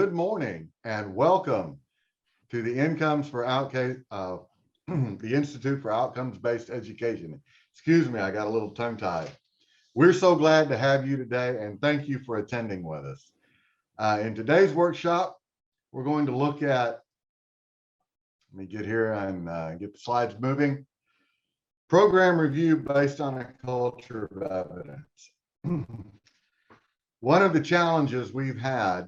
Good morning and welcome to the the Institute for Outcomes-Based Education. Excuse me, I got a little tongue-tied. We're so glad to have you today and thank you for attending with us. In today's workshop, we're going to look at, let me get here and get the slides moving. Program review based on a culture of evidence. One of the challenges we've had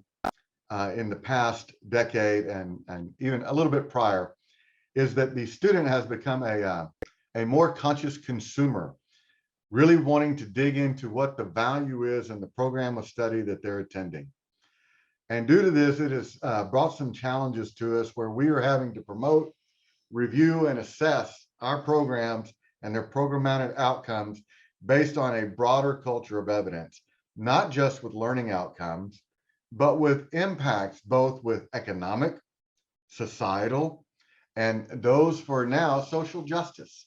in the past decade and even a little bit prior is that the student has become a more conscious consumer, really wanting to dig into what the value is in the program of study that they're attending. And due to this, it has brought some challenges to us where we are having to promote, review, and assess our programs and their programmatic outcomes based on a broader culture of evidence, not just with learning outcomes, but with impacts both with economic, societal, and those for now social justice.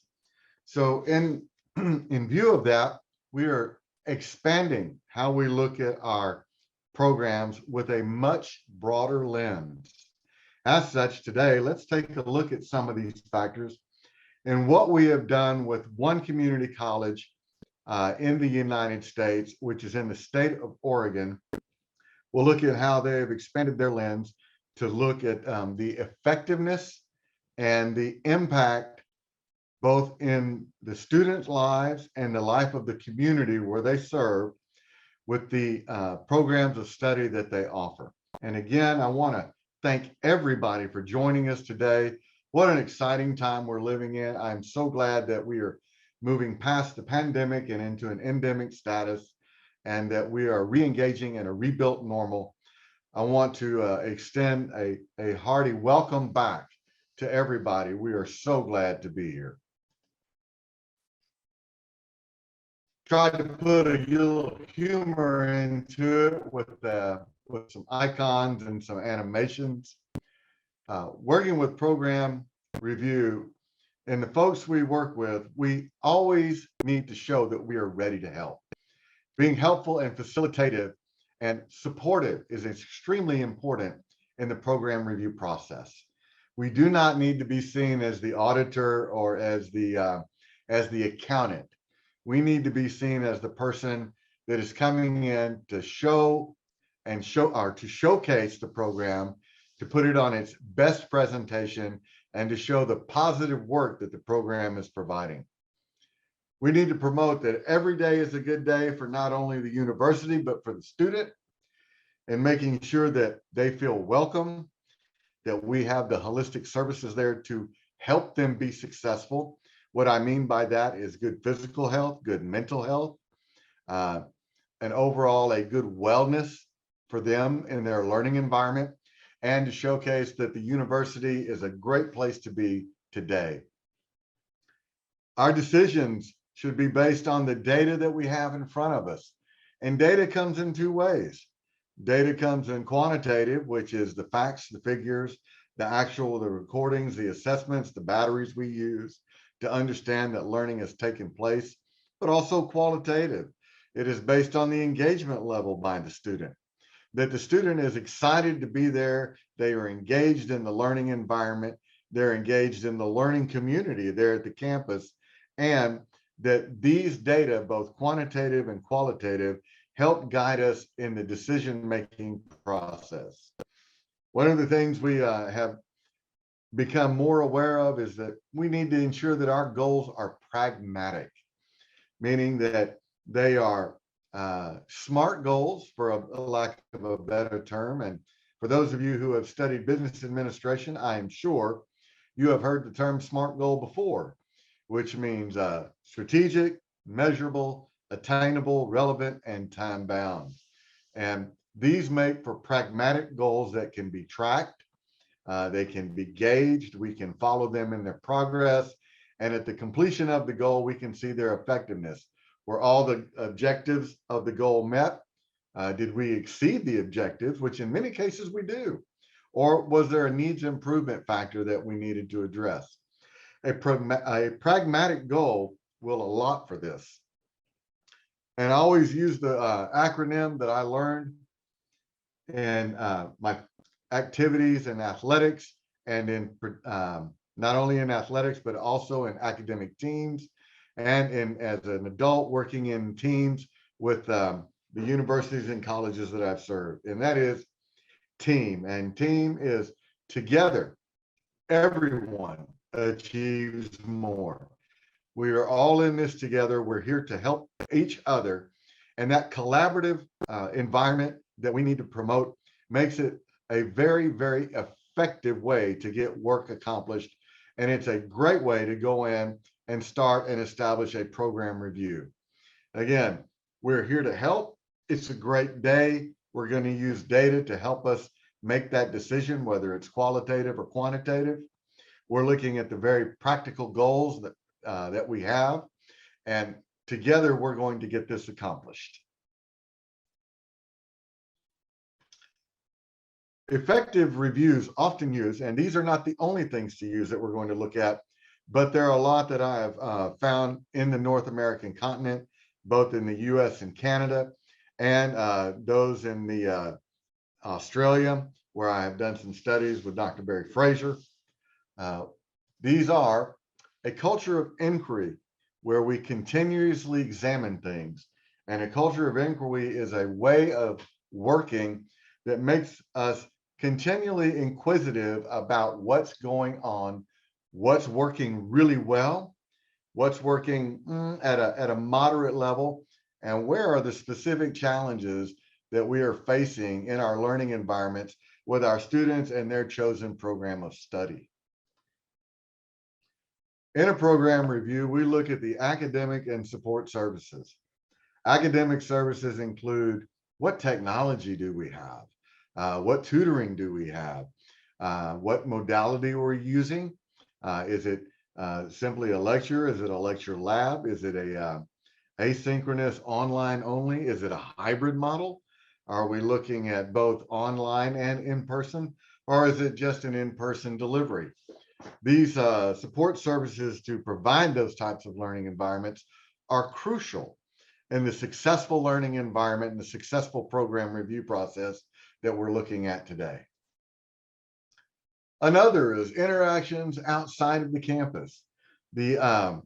So in view of that, we are expanding how we look at our programs with a much broader lens. As such, today, let's take a look at some of these factors and what we have done with one community college in the United States, which is in the state of Oregon. We'll look at how they have expanded their lens to look at the effectiveness and the impact both in the students' lives and the life of the community where they serve with the programs of study that they offer. And again, I want to thank everybody for joining us today. What an exciting time we're living in. I'm so glad that we are moving past the pandemic and into an endemic status, and that we are re-engaging in a rebuilt normal. I want to extend a hearty welcome back to everybody. We are so glad to be here. Tried to put a little humor into it with some icons and some animations. Working with program review and the folks we work with, we always need to show that we are ready to help. Being helpful and facilitative and supportive is extremely important in the program review process. We do not need to be seen as the auditor or as the accountant. We need to be seen as the person that is coming in to to showcase the program, to put it on its best presentation, and to show the positive work that the program is providing. We need to promote that every day is a good day for not only the university, but for the student, and making sure that they feel welcome, that we have the holistic services there to help them be successful. What I mean by that is good physical health, good mental health, and overall a good wellness for them in their learning environment, and to showcase that the university is a great place to be today. Our decisions should be based on the data that we have in front of us. And data comes in two ways. Data comes in quantitative, which is the facts, the figures, the recordings, the assessments, the batteries we use to understand that learning has taken place, but also qualitative. It is based on the engagement level by the student, that the student is excited to be there. They are engaged in the learning environment. They're engaged in the learning community there at the campus, and that these data, both quantitative and qualitative, help guide us in the decision-making process. One of the things we have become more aware of is that we need to ensure that our goals are pragmatic, meaning that they are SMART goals, for a lack of a better term. And for those of you who have studied business administration, I am sure you have heard the term SMART goal before, which means strategic, measurable, attainable, relevant, and time-bound. And these make for pragmatic goals that can be tracked, they can be gauged, we can follow them in their progress, and at the completion of the goal, we can see their effectiveness. Were all the objectives of the goal met? Did we exceed the objectives, which in many cases we do? Or was there a needs improvement factor that we needed to address? A pragmatic goal will allot for this. And I always use the acronym that I learned in my activities in athletics and in not only in athletics, but also in academic teams and in as an adult working in teams with the universities and colleges that I've served. And that is team. And team is together, everyone achieves more. We are all in this together. We're here to help each other. And that collaborative environment that we need to promote makes it a very, very effective way to get work accomplished. And it's a great way to go in and start and establish a program review. Again, we're here to help. It's a great day. We're going to use data to help us make that decision, whether it's qualitative or quantitative. We're looking at the very practical goals that we have, and together we're going to get this accomplished. Effective reviews often use, and these are not the only things to use that we're going to look at, but there are a lot that I have found in the North American continent, both in the US and Canada, and those in the Australia, where I have done some studies with Dr. Barry Fraser. These are a culture of inquiry where we continuously examine things. And a culture of inquiry is a way of working that makes us continually inquisitive about what's going on, what's working really well, what's working at a moderate level, and where are the specific challenges that we are facing in our learning environments with our students and their chosen program of study. In a program review, we look at the academic and support services. Academic services include what technology do we have? What tutoring do we have? What modality we're using? Is it simply a lecture? Is it a lecture lab? Is it a asynchronous online only? Is it a hybrid model? Are we looking at both online and in-person? Or is it just an in-person delivery? These support services to provide those types of learning environments are crucial in the successful learning environment and the successful program review process that we're looking at today. Another is interactions outside of the campus. The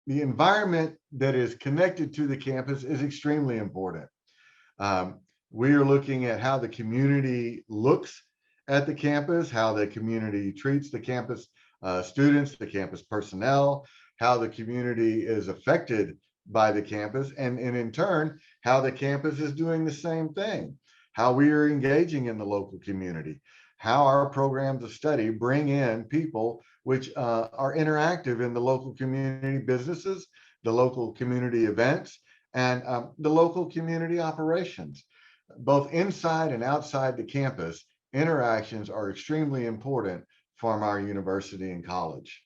environment that is connected to the campus is extremely important. We are looking at how the community looks at the campus, how the community treats the campus students, the campus personnel, how the community is affected by the campus, and in turn, how the campus is doing the same thing, how we are engaging in the local community, how our programs of study bring in people which are interactive in the local community businesses, the local community events, and the local community operations. Both inside and outside the campus, interactions are extremely important from our university and college.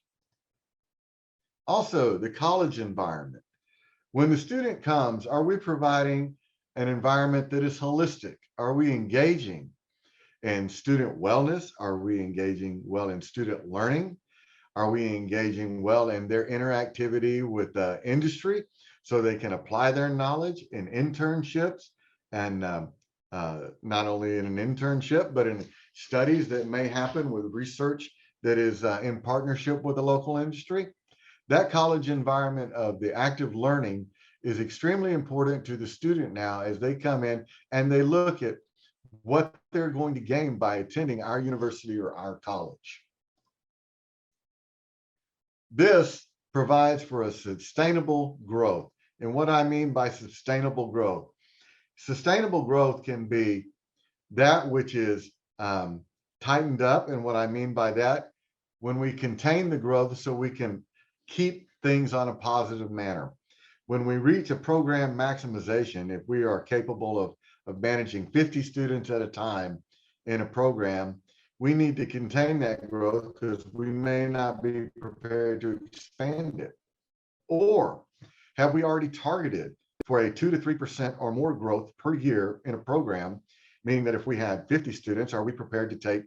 Also, the college environment. When the student comes, are we providing an environment that is holistic? Are we engaging in student wellness? Are we engaging well in student learning? Are we engaging well in their interactivity with the industry so they can apply their knowledge in internships and not only in an internship, but in studies that may happen with research that is in partnership with the local industry? That college environment of the active learning is extremely important to the student now as they come in and they look at what they're going to gain by attending our university or our college. This provides for a sustainable growth. And what I mean by sustainable growth can be that which is tightened up. And what I mean by that, when we contain the growth so we can keep things on a positive manner. When we reach a program maximization, if we are capable of managing 50 students at a time in a program, we need to contain that growth because we may not be prepared to expand it. Or have we already targeted for a 2 to 3% or more growth per year in a program, meaning that if we had 50 students, are we prepared to take,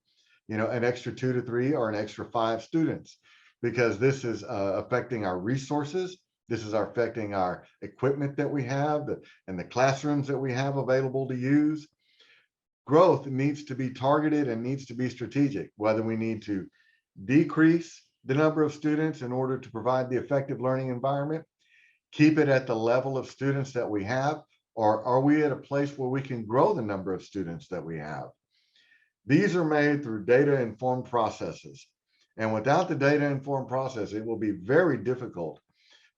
an extra 2 to 3 or an extra 5 students? Because this is affecting our resources. This is affecting our equipment that we have and the classrooms that we have available to use. growth needs to be targeted and needs to be strategic, whether we need to decrease the number of students in order to provide the effective learning environment, keep it at the level of students that we have, or are we at a place where we can grow the number of students that we have? These are made through data-informed processes. And without the data-informed process, it will be very difficult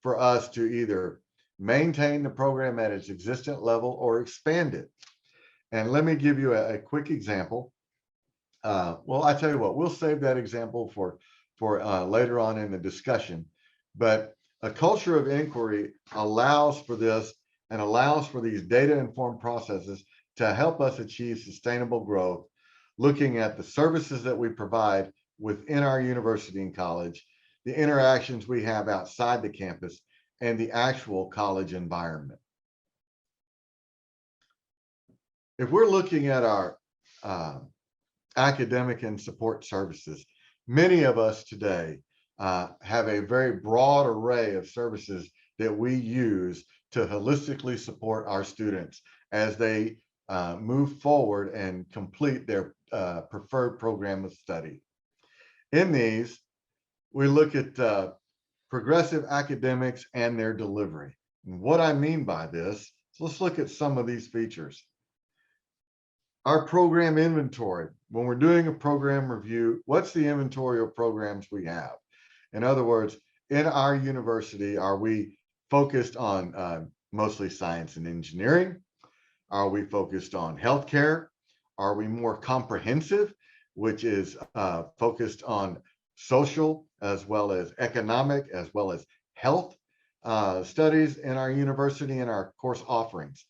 for us to either maintain the program at its existent level or expand it. And let me give you a quick example. Well, I tell you what, we'll save that example for later on in the discussion. But a culture of inquiry allows for this and allows for these data-informed processes to help us achieve sustainable growth, looking at the services that we provide within our university and college, the interactions we have outside the campus, and the actual college environment. If we're looking at our academic and support services, many of us today have a very broad array of services that we use to holistically support our students as they move forward and complete their preferred program of study. In these, we look at progressive academics and their delivery. And what I mean by this, so let's look at some of these features. Our program inventory. When we're doing a program review, what's the inventory of programs we have? In other words, in our university, are we focused on mostly science and engineering? Are we focused on healthcare? Are we more comprehensive, which is focused on social as well as economic as well as health studies in our university and our course offerings?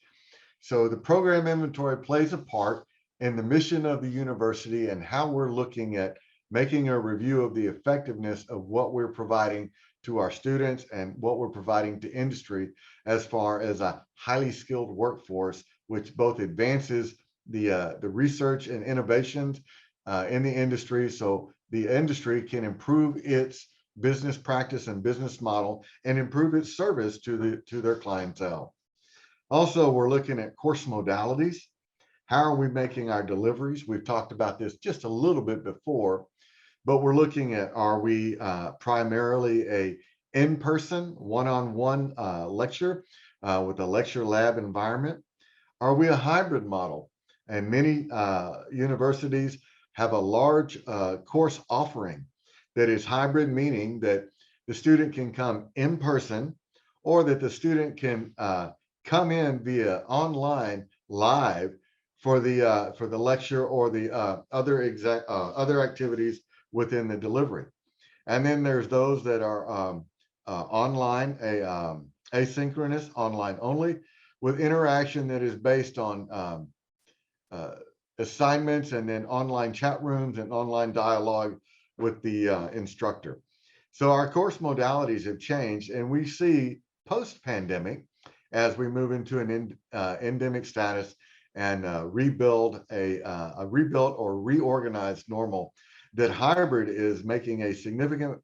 So the program inventory plays a part in the mission of the university and how we're looking at making a review of the effectiveness of what we're providing to our students and what we're providing to industry as far as a highly skilled workforce, which both advances the research and innovations in the industry, so the industry can improve its business practice and business model and improve its service to their clientele. Also, we're looking at course modalities. How are we making our deliveries? We've talked about this just a little bit before, but we're looking at, are we primarily a in-person, one-on-one lecture with a lecture lab environment? Are we a hybrid model? And many universities have a large course offering that is hybrid, meaning that the student can come in person or that the student can come in via online live for the lecture or the other activities within the delivery. And then there's those that are online, asynchronous, online only, with interaction that is based on assignments and then online chat rooms and online dialogue with the instructor. So our course modalities have changed, and we see post-pandemic, as we move into an endemic status and rebuild a rebuilt or reorganized normal, that hybrid is making a significant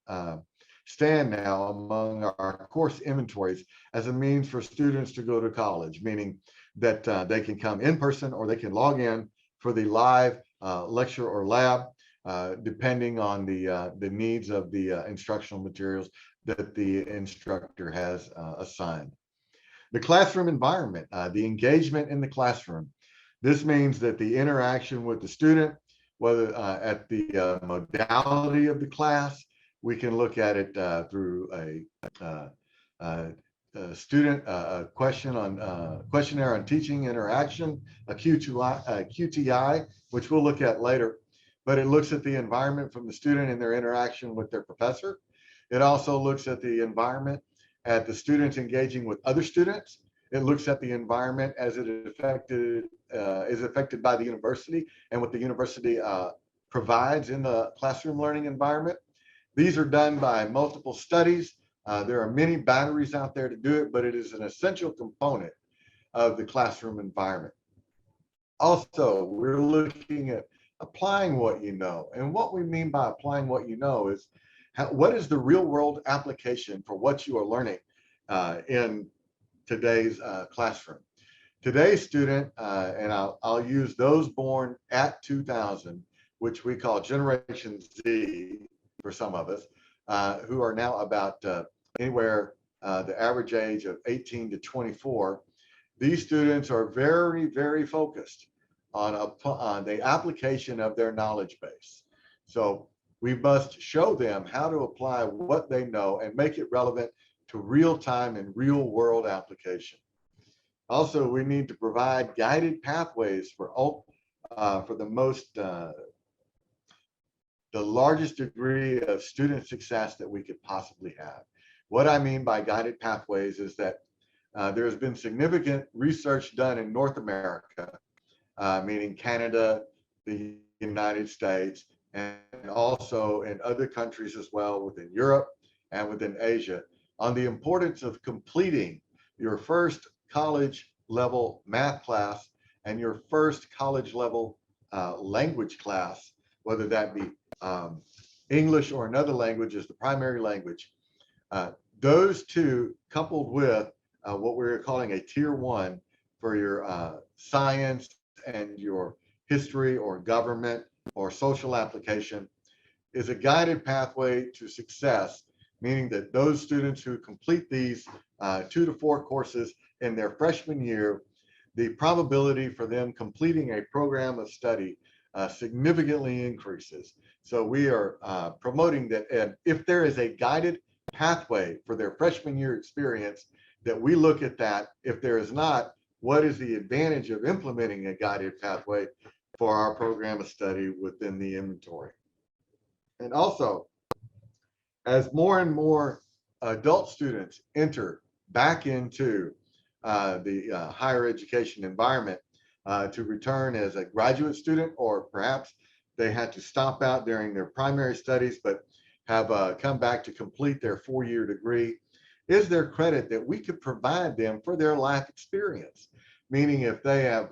stand now among our course inventories as a means for students to go to college, meaning that they can come in person or they can log in for the live lecture or lab, depending on the needs of the instructional materials that the instructor has assigned. The classroom environment, the engagement in the classroom. This means that the interaction with the student, whether at the modality of the class, we can look at it through a student questionnaire on teaching interaction, a QTI, which we'll look at later, but it looks at the environment from the student and their interaction with their professor. It also looks at the environment at the students engaging with other students. It looks at the environment as it is affected by the university and what the university provides in the classroom learning environment. These are done by multiple studies. There are many batteries out there to do it, but it is an essential component of the classroom environment. Also, we're looking at applying what you know. And what we mean by applying what you know is what is the real world application for what you are learning in today's classroom. Today's student, and I'll use those born at 2000, which we call Generation Z for some of us, who are now about anywhere the average age of 18 to 24. These students are very, very focused on the application of their knowledge base. So we must show them how to apply what they know and make it relevant to real time and real world application. Also, we need to provide guided pathways for the largest degree of student success that we could possibly have. What I mean by guided pathways is that there has been significant research done in North America, meaning Canada, the United States, and also in other countries as well within Europe and within Asia, on the importance of completing your first college level math class and your first college level language class, whether that be English or another language as the primary language. Those two, coupled with what we're calling a tier one for your science and your history or government or social application, is a guided pathway to success, meaning that those students who complete these 2 to 4 courses in their freshman year, the probability for them completing a program of study significantly increases. So we are promoting that, and if there is a guided pathway for their freshman year experience, that we look at that. If there is not, what is the advantage of implementing a guided pathway for our program of study within the inventory? And also, as more and more adult students enter back into the higher education environment to return as a graduate student, or perhaps they had to stop out during their primary studies but have come back to complete their 4-year degree, is there credit that we could provide them for their life experience? Meaning if they have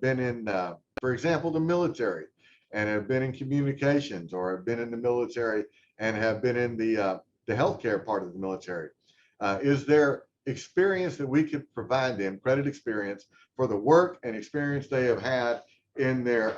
been in, for example, the military, and have been in communications, or have been in the military and have been in the healthcare part of the military, is there experience that we could provide them, credit experience, for the work and experience they have had in their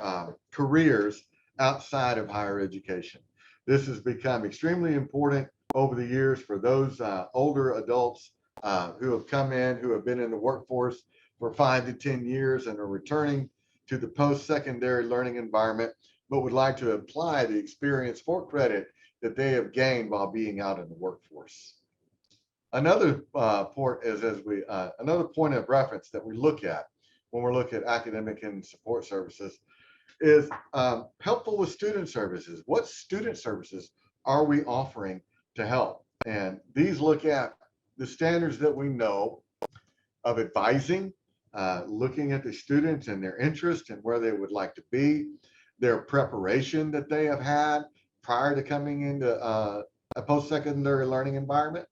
careers outside of higher education? This has become extremely important over the years for those older adults who have come in, who have been in the workforce for 5 to 10 years and are returning to the post-secondary learning environment, but would like to apply the experience for credit that they have gained while being out in the workforce. Another another point of reference that we look at when we're looking at academic and support services is helpful with student services. What student services are we offering to help? And these look at the standards that we know of advising, looking at the students and their interest and where they would like to be, their preparation that they have had prior to coming into a post-secondary learning environment.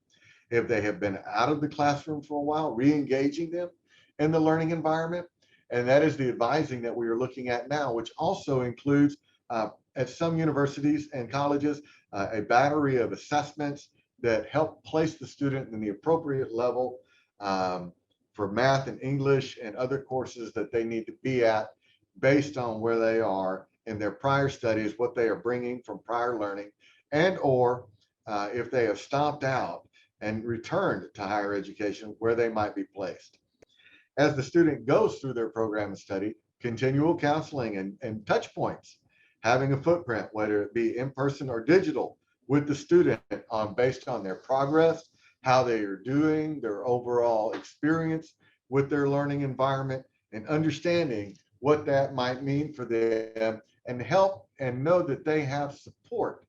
If they have been out of the classroom for a while, re-engaging them in the learning environment. And that is the advising that we are looking at now, which also includes at some universities and colleges, a battery of assessments that help place the student in the appropriate level for math and English and other courses that they need to be at based on where they are in their prior studies, what they are bringing from prior learning, and or if they have stopped out and returned to higher education, where they might be placed. As the student goes through their program of study, continual counseling and touch points, having a footprint, whether it be in person or digital, with the student based on their progress, how they are doing, their overall experience with their learning environment, and understanding what that might mean for them, and help and know that they have support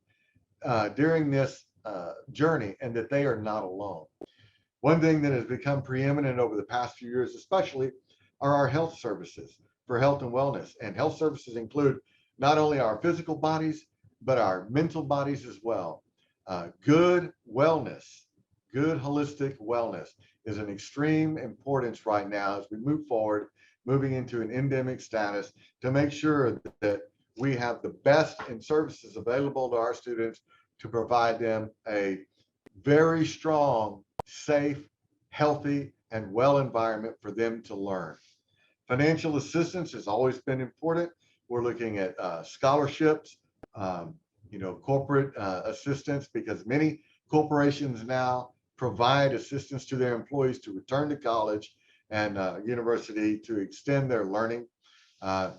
during this journey and that they are not alone. One thing that has become preeminent over the past few years, especially, are our health services for health and wellness. And health services include not only our physical bodies, but our mental bodies as well. Good wellness, good holistic wellness is an extreme importance right now as we move forward, moving into an endemic status, to make sure that we have the best in services available to our students to provide them a very strong, safe, healthy, and well environment for them to learn. Financial assistance has always been important. We're looking at scholarships, um, corporate assistance, because many corporations now provide assistance to their employees to return to college and university to extend their learning. Uh,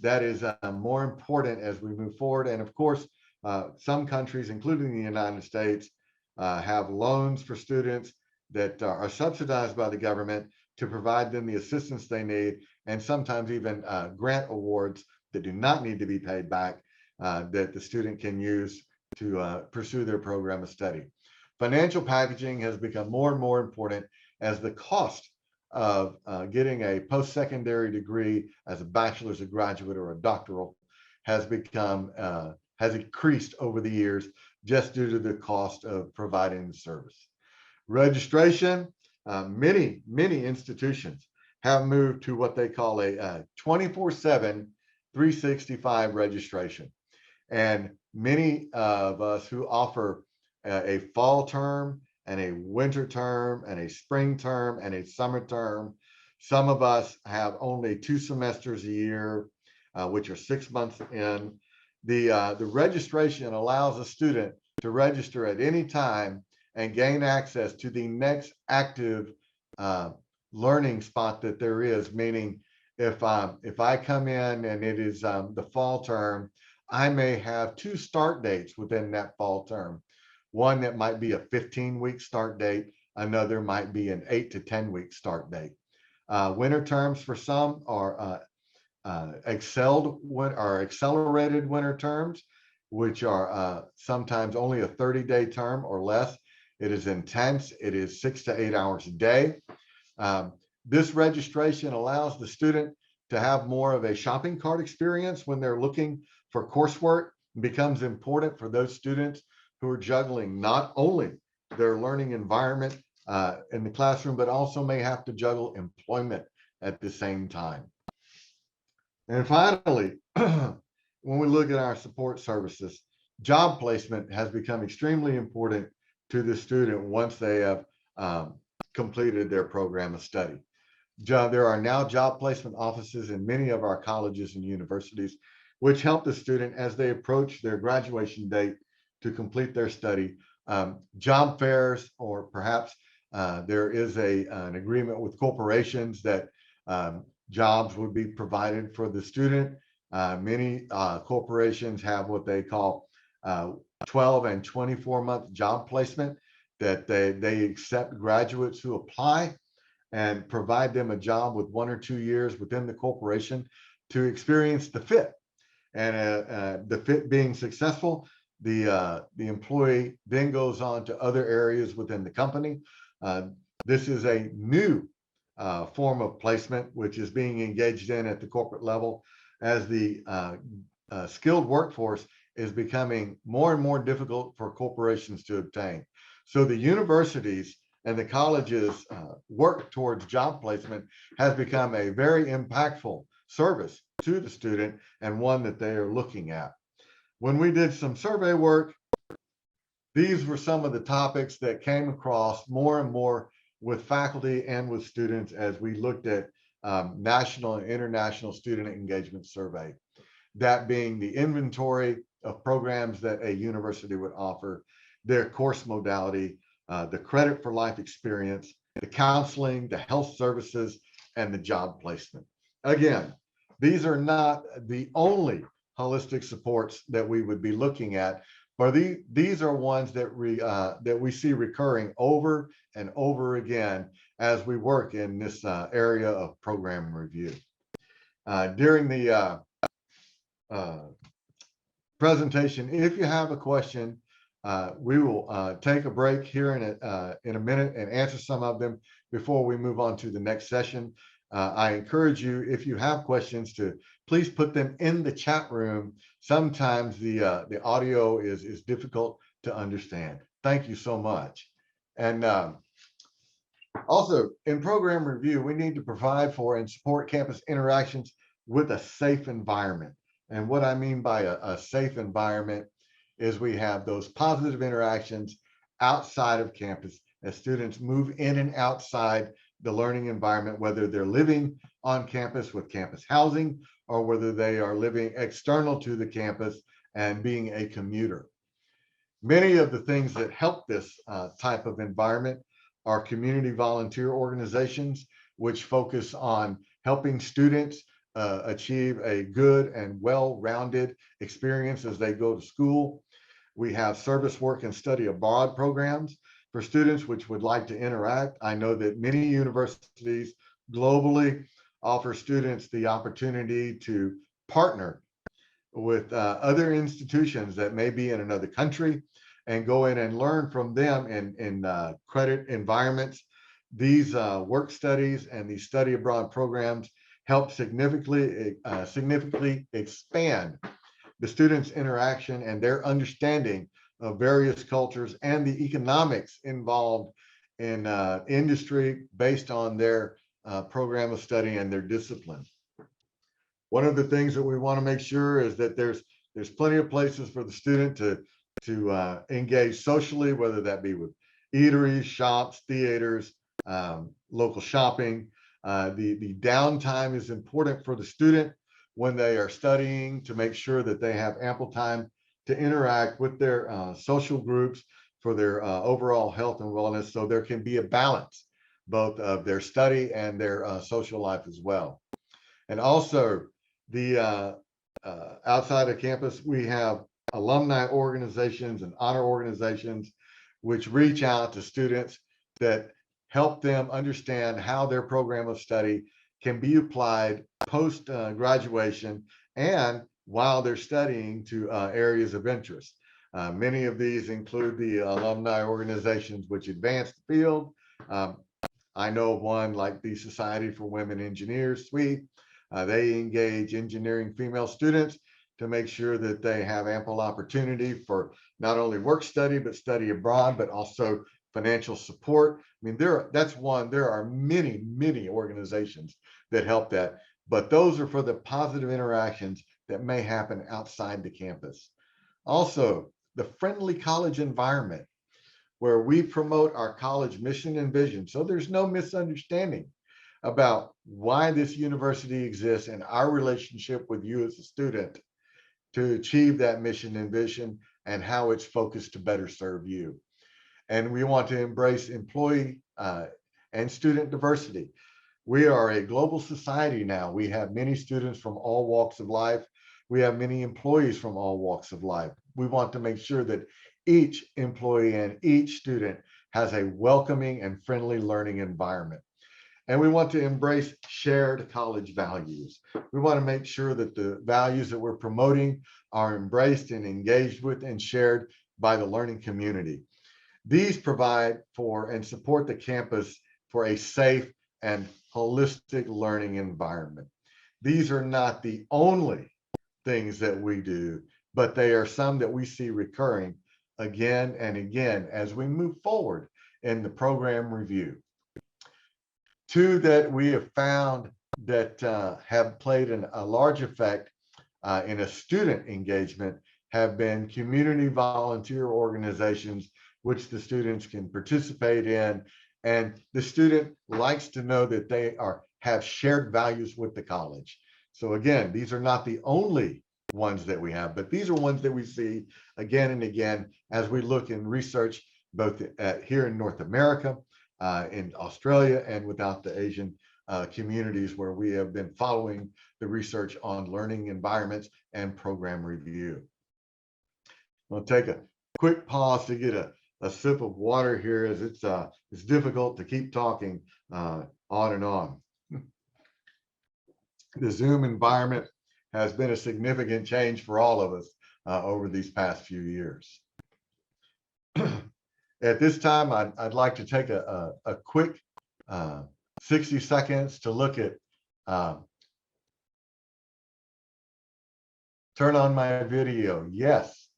that is more important as we move forward. And of course, some countries, including the United States, have loans for students that are subsidized by the government to provide them the assistance they need, and sometimes even grant awards that do not need to be paid back, that the student can use to pursue their program of study. Financial packaging has become more and more important as the cost of getting a post-secondary degree as a bachelor's, a graduate, or a doctoral has increased over the years just due to the cost of providing the service. Registration, many institutions have moved to what they call a 24/7, 365 registration. And many of us who offer a fall term and a winter term and a spring term and a summer term, some of us have only 2 semesters a year, which are 6 months in. The registration allows a student to register at any time and gain access to the next active learning spot that there is. Meaning, if I come in and it is the fall term, I may have 2 start dates within that fall term. One that might be a 15-week start date, another might be an 8 to 10-week start date. Winter terms for some are accelerated winter terms, which are sometimes only a 30-day term or less. It is intense. It is 6 to 8 hours a day. This registration allows the student to have more of a shopping cart experience when they're looking for coursework. It becomes important for those students who are juggling not only their learning environment in the classroom, but also may have to juggle employment at the same time. And finally, when we look at our support services, job placement has become extremely important to the student once they have completed their program of study. There are now job placement offices in many of our colleges and universities, which help the student as they approach their graduation date to complete their study. Job fairs, or perhaps there is an agreement with corporations that jobs would be provided for the student. Many corporations have what they call 12 and 24-month job placement, that they accept graduates who apply and provide them a job with 1 or 2 years within the corporation to experience the fit. And the fit being successful, the employee then goes on to other areas within the company. This is a new form of placement, which is being engaged in at the corporate level, as the skilled workforce is becoming more and more difficult for corporations to obtain. So the universities and the colleges work towards job placement has become a very impactful service to the student, and one that they are looking at. When we did some survey work, these were some of the topics that came across more and more with faculty and with students as we looked at national and international student engagement survey. That being the inventory of programs that a university would offer, their course modality, the credit for life experience, the counseling, the health services, and the job placement. Again, these are not the only holistic supports that we would be looking at, but these are ones that we see recurring over and over again as we work in this area of program review. During the presentation, if you have a question, we will take a break here in a minute and answer some of them before we move on to the next session. I encourage you, if you have questions, to please put them in the chat room. Sometimes the audio is difficult to understand. Thank you so much. And also, in program review, we need to provide for and support campus interactions with a safe environment. And what I mean by a safe environment is we have those positive interactions outside of campus as students move in and outside the learning environment, whether they're living on campus with campus housing or whether they are living external to the campus and being a commuter. Many of the things that help this type of environment are community volunteer organizations, which focus on helping students achieve a good and well-rounded experience as they go to school. We have service work and study abroad programs for students which would like to interact. I know that many universities globally offer students the opportunity to partner with other institutions that may be in another country and go in and learn from them in credit environments. These work studies and these study abroad programs help significantly expand the students' interaction and their understanding of various cultures and the economics involved in industry based on their program of study and their discipline. One of the things that we want to make sure is that there's plenty of places for the student to engage socially, whether that be with eateries, shops, theaters, local shopping. The downtime is important for the student when they are studying to make sure that they have ample time to interact with their social groups for their overall health and wellness, so there can be a balance both of their study and their social life as well. And also the outside of campus, we have alumni organizations and honor organizations which reach out to students that help them understand how their program of study can be applied post graduation and while they're studying to areas of interest. Many of these include the alumni organizations which advance the field. I know of one like the Society for Women Engineers, SWE. They engage engineering female students to make sure that they have ample opportunity for not only work study, but study abroad, but also financial support. I mean, that's one. There are many, many organizations that help that, but those are for the positive interactions that may happen outside the campus. Also, the friendly college environment where we promote our college mission and vision. So there's no misunderstanding about why this university exists and our relationship with you as a student to achieve that mission and vision and how it's focused to better serve you. And we want to embrace employee and student diversity. We are a global society now. We have many students from all walks of life. We have many employees from all walks of life. We want to make sure that each employee and each student has a welcoming and friendly learning environment. And we want to embrace shared college values. We want to make sure that the values that we're promoting are embraced and engaged with and shared by the learning community. These provide for and support the campus for a safe and holistic learning environment. These are not the only things that we do, but they are some that we see recurring again and again as we move forward in the program review. Two that we have found that have played a large effect in a student engagement have been community volunteer organizations, which the students can participate in. And the student likes to know that they have shared values with the college. So again, these are not the only ones that we have, but these are ones that we see again and again as we look and research both here in North America, in Australia, and without the Asian communities where we have been following the research on learning environments and program review. I'll take a quick pause to get a sip of water here, as it's difficult to keep talking on and on. The Zoom environment has been a significant change for all of us over these past few years. At this time, I'd like to take a quick 60 seconds to look at, turn on my video. Yes,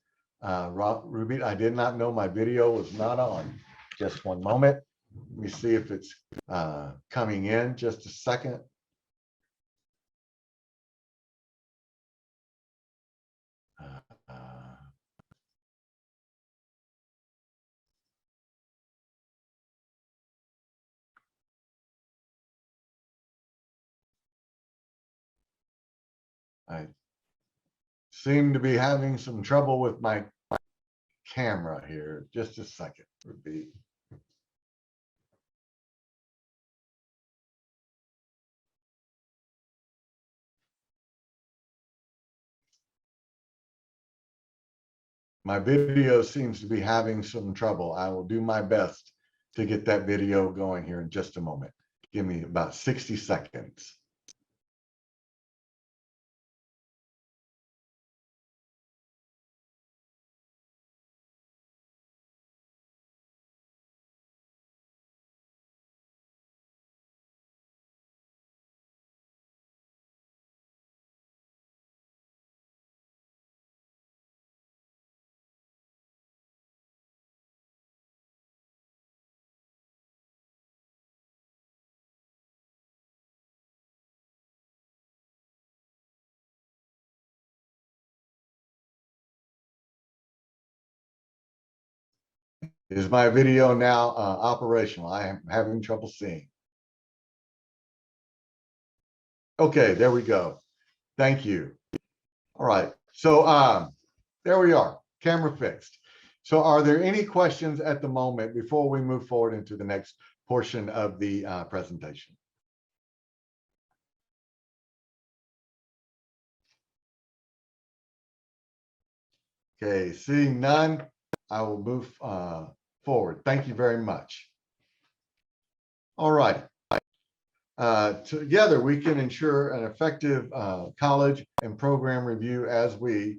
Ruby, I did not know my video was not on. Just one moment. Let me see if it's coming in. Just a second. I seem to be having some trouble with my camera here. Just a second would be. My video seems to be having some trouble. I will do my best to get that video going here in just a moment. Give me about 60 seconds. Is my video now operational? I am having trouble seeing. Okay, there we go. Thank you. All right, so there we are, camera fixed. So are there any questions at the moment before we move forward into the next portion of the presentation? Okay, seeing none, I will move forward. Thank you very much. All right. Together, we can ensure an effective college and program review as we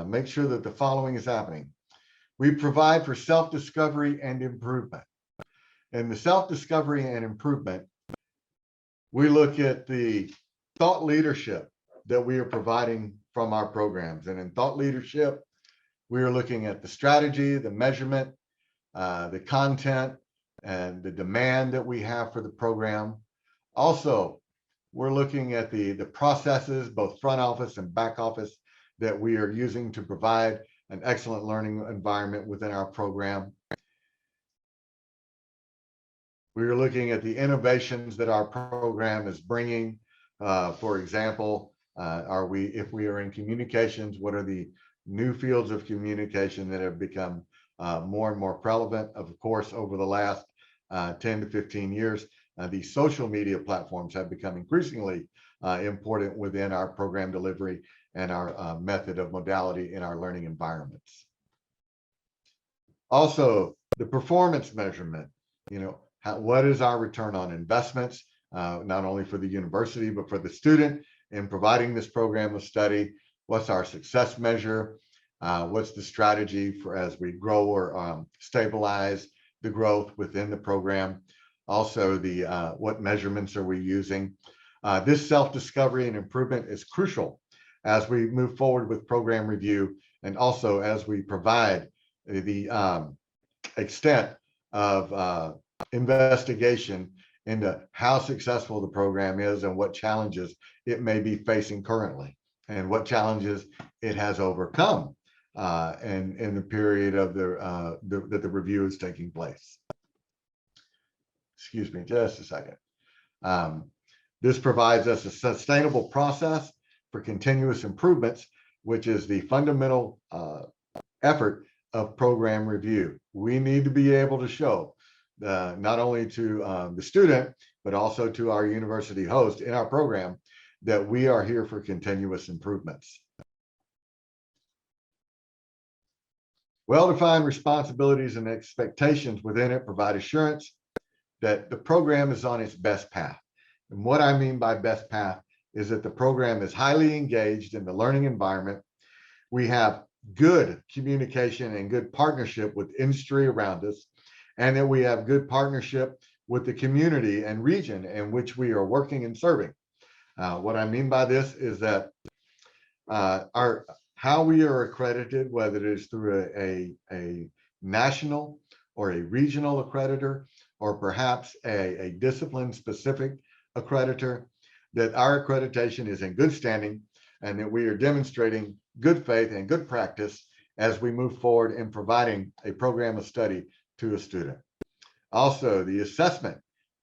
make sure that the following is happening. We provide for self-discovery and improvement. In the self-discovery and improvement, we look at the thought leadership that we are providing from our programs. And in thought leadership, we are looking at the strategy, the measurement, the content, and the demand that we have for the program. Also, we're looking at the processes, both front office and back office, that we are using to provide an excellent learning environment within our program. We are looking at the innovations that our program is bringing. For example, if we are in communications, what are the new fields of communication that have become more and more prevalent? Of course, over the last 10 to 15 years, these social media platforms have become increasingly important within our program delivery and our method of modality in our learning environments. Also, the performance measurement, what is our return on investments, not only for the university, but for the student in providing this program of study? What's our success measure? What's the strategy for as we grow or stabilize the growth within the program? Also, what measurements are we using? This self-discovery and improvement is crucial as we move forward with program review, and also as we provide the extent of investigation into how successful the program is and what challenges it may be facing currently and what challenges it has overcome in the period of that the review is taking place. Excuse me, just a second. This provides us a sustainable process for continuous improvements, which is the fundamental effort of program review. We need to be able to show not only to the student, but also to our university host in our program that we are here for continuous improvements. Well-defined responsibilities and expectations within it provide assurance that the program is on its best path. And what I mean by best path is that the program is highly engaged in the learning environment. We have good communication and good partnership with industry around us, and that we have good partnership with the community and region in which we are working and serving. What I mean by this is that how we are accredited, whether it is through a national or a regional accreditor, or perhaps a discipline-specific accreditor, that our accreditation is in good standing and that we are demonstrating good faith and good practice as we move forward in providing a program of study to a student. Also, the assessment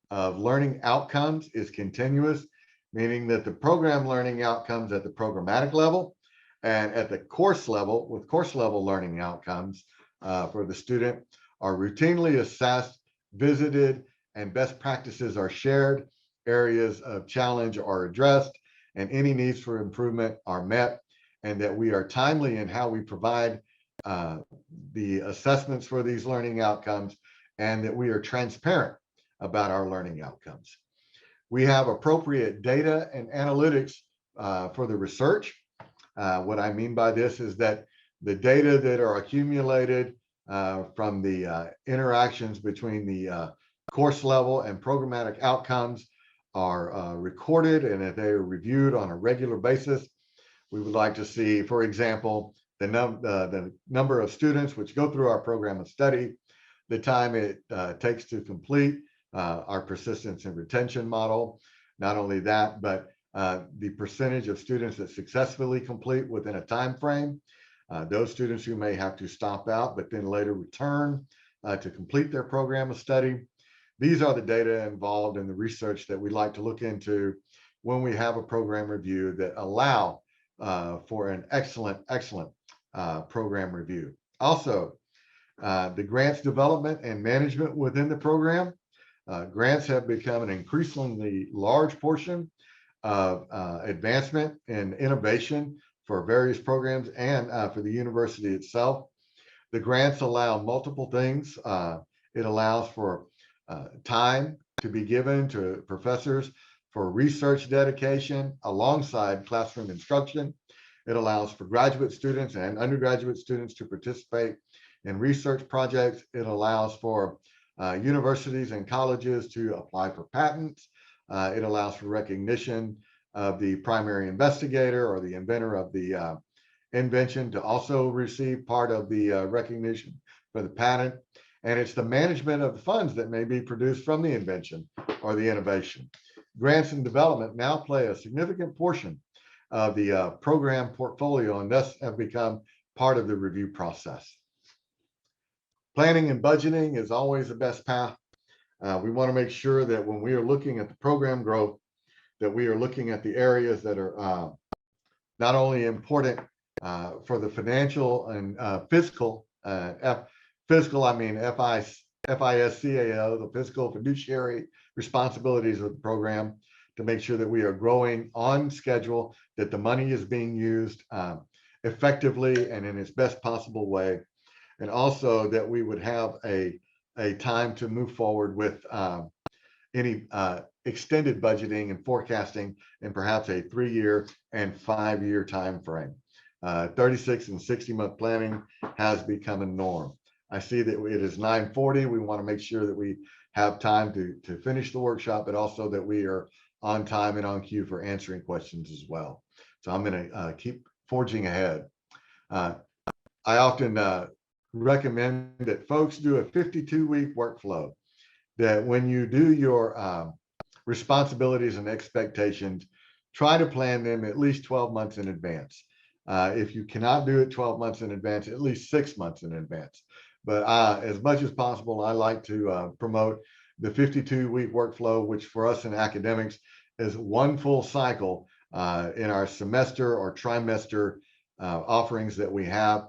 of learning outcomes is continuous meaning that the program learning outcomes at the programmatic level and at the course level, with course level learning outcomes for the student, are routinely assessed, visited, and best practices are shared, areas of challenge are addressed, and any needs for improvement are met, and that we are timely in how we provide the assessments for these learning outcomes, and that we are transparent about our learning outcomes. We have appropriate data and analytics for the research. What I mean by this is that the data that are accumulated from the interactions between the course level and programmatic outcomes are recorded and that they are reviewed on a regular basis. We would like to see, for example, the number of students which go through our program of study, the time it takes to complete our persistence and retention model. Not only that, but the percentage of students that successfully complete within a time frame, those students who may have to stop out but then later return to complete their program of study. These are the data involved in the research that we'd like to look into when we have a program review that allow for an excellent program review. Also, the grants development and management within the program. Grants have become an increasingly large portion of advancement and innovation for various programs and for the university itself. The grants allow multiple things. It allows for time to be given to professors for research dedication alongside classroom instruction. It allows for graduate students and undergraduate students to participate in research projects. It allows for universities and colleges to apply for patents. It allows for recognition of the primary investigator or the inventor of the invention to also receive part of the recognition for the patent. And it's the management of the funds that may be produced from the invention or the innovation. Grants and development now play a significant portion of the program portfolio and thus have become part of the review process. Planning and budgeting is always the best path. We want to make sure that when we are looking at the program growth, that we are looking at the areas that are not only important for the financial and fiscal, fiscal, I mean FISCAO, the fiscal fiduciary responsibilities of the program, to make sure that we are growing on schedule, that the money is being used effectively and in its best possible way, and also that we would have a time to move forward with any extended budgeting and forecasting in perhaps a 3-year and 5-year time frame. 36 and 60-month planning has become a norm. I see that it is 9:40. We want to make sure that we have time to finish the workshop, but also that we are on time and on cue for answering questions as well. So I'm going to keep forging ahead. I often recommend that folks do a 52-week workflow, that when you do your responsibilities and expectations, try to plan them at least 12 months in advance. If you cannot do it 12 months in advance, at least 6 months in advance. But as much as possible, I like to promote the 52-week workflow, which for us in academics is one full cycle in our semester or trimester offerings that we have.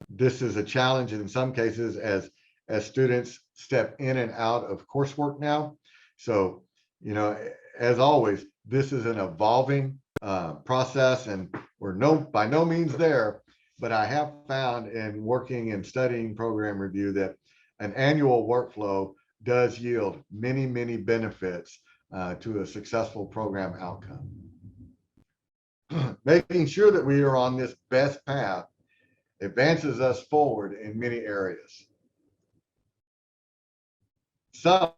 This is a challenge in some cases as students step in and out of coursework now. So, you know, as always, this is an evolving process, and we're by no means there. But I have found in working and studying program review that an annual workflow does yield many, many benefits to a successful program outcome. Making sure that we are on this best path advances us forward in many areas. Some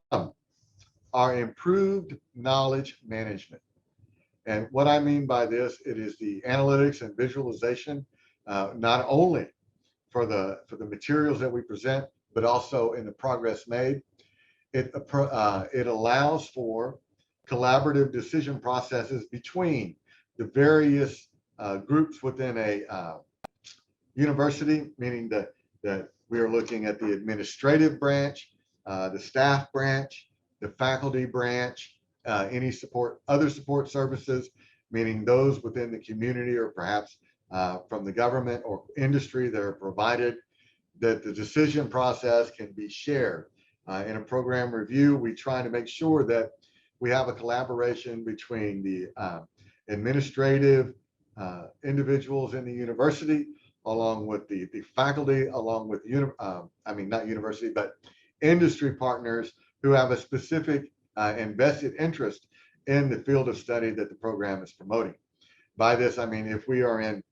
are improved knowledge management. And what I mean by this, it is the analytics and visualization, not only for the materials that we present, but also in the progress made. It allows for collaborative decision processes between the various groups within a university, meaning that we are looking at the administrative branch, the staff branch, the faculty branch, any other support services, meaning those within the community or perhaps from the government or industry that are provided, that the decision process can be shared. In a program review, we try to make sure that we have a collaboration between the administrative individuals in the university, along with the faculty, along with, not university, but industry partners who have a specific and vested interest in the field of study that the program is promoting. By this, I mean, if we are in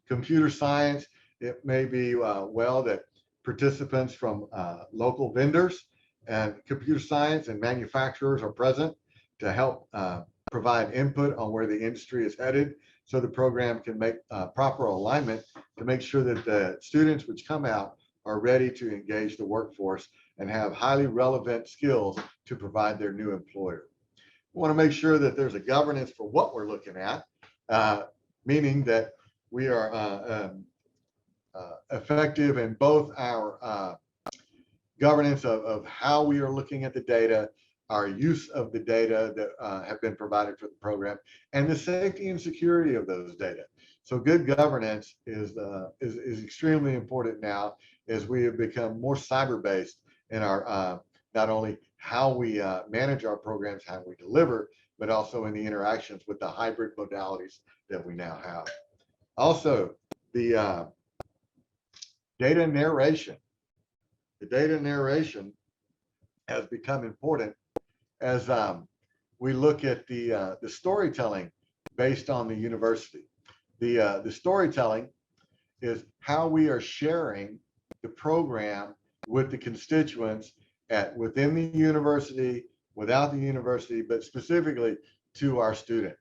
computer science, it may be well that participants from local vendors and computer science and manufacturers are present to help provide input on where the industry is headed, so the program can make proper alignment to make sure that the students which come out are ready to engage the workforce and have highly relevant skills to provide their new employer. We want to make sure that there's a governance for what we're looking at, meaning that we are effective in both our governance of how we are looking at the data, our use of the data that have been provided for the program, and the safety and security of those data. So good governance is extremely important now as we have become more cyber-based in our not only how we manage our programs, how we deliver, but also in the interactions with the hybrid modalities that we now have. Also, the data narration. The data narration has become important as we look at the storytelling based on the university. The storytelling is how we are sharing the program with the constituents within the university, without the university, but specifically to our student.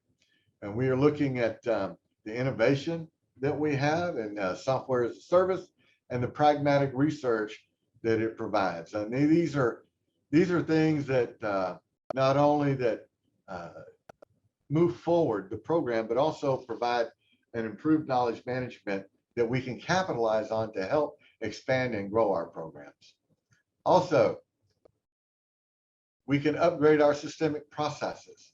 And we are looking at the innovation that we have in software as a service and the pragmatic research that it provides. And these are things that not only that move forward the program, but also provide an improved knowledge management that we can capitalize on to help expand and grow our programs. Also, we can upgrade our systemic processes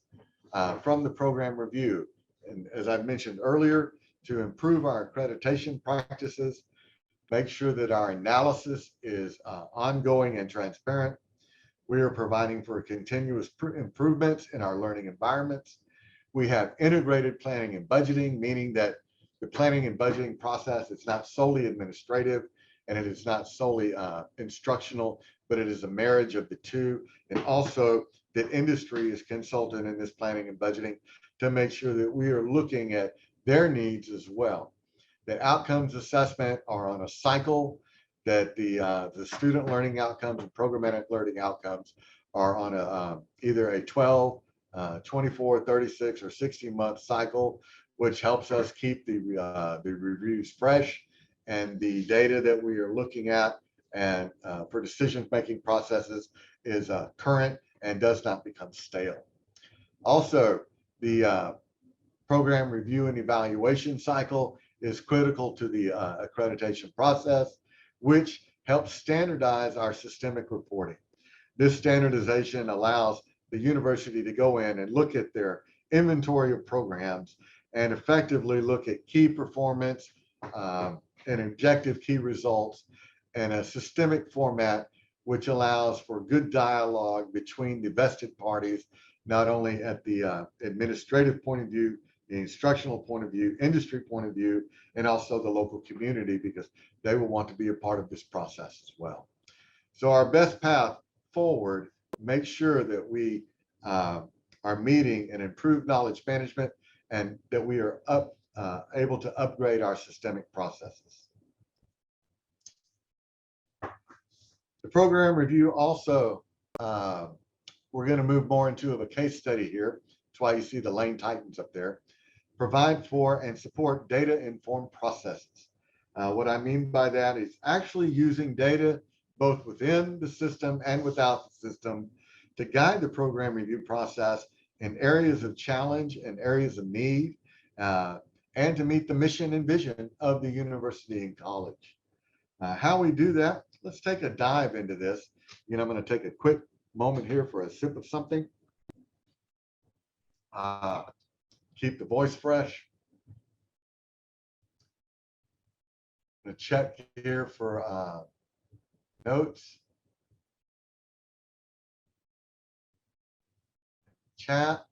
from the program review. And as I mentioned earlier, to improve our accreditation practices, make sure that our analysis is ongoing and transparent. We are providing for continuous improvements in our learning environments. We have integrated planning and budgeting, meaning that the planning and budgeting process is not solely administrative and it is not solely instructional, but it is a marriage of the two. And also that industry is consulted in this planning and budgeting to make sure that we are looking at their needs as well. The outcomes assessment are on a cycle, that the student learning outcomes and programmatic learning outcomes are on a either a 12, 24, 36, or 60-month cycle, which helps us keep the reviews fresh and the data that we are looking at and for decision-making processes is current and does not become stale. Also, the program review and evaluation cycle is critical to the accreditation process, which helps standardize our systemic reporting. This standardization allows the university to go in and look at their inventory of programs and effectively look at key performance and objective key results in a systemic format, which allows for good dialogue between the vested parties, not only at the administrative point of view, the instructional point of view, industry point of view, and also the local community, because they will want to be a part of this process as well. So our best path forward, make sure that we are meeting an improved knowledge management and that we are able to upgrade our systemic processes. The program review also, we're going to move more into a case study here. That's why you see the lane titans up there. Provide for and support data-informed processes. What I mean by that is actually using data both within the system and without the system to guide the program review process in areas of challenge and areas of need, and to meet the mission and vision of the university and college. How we do that, let's take a dive into this. I'm going to take a quick moment here for a sip of something. uh, keep the voice fresh. I'm gonna check here for notes, chat.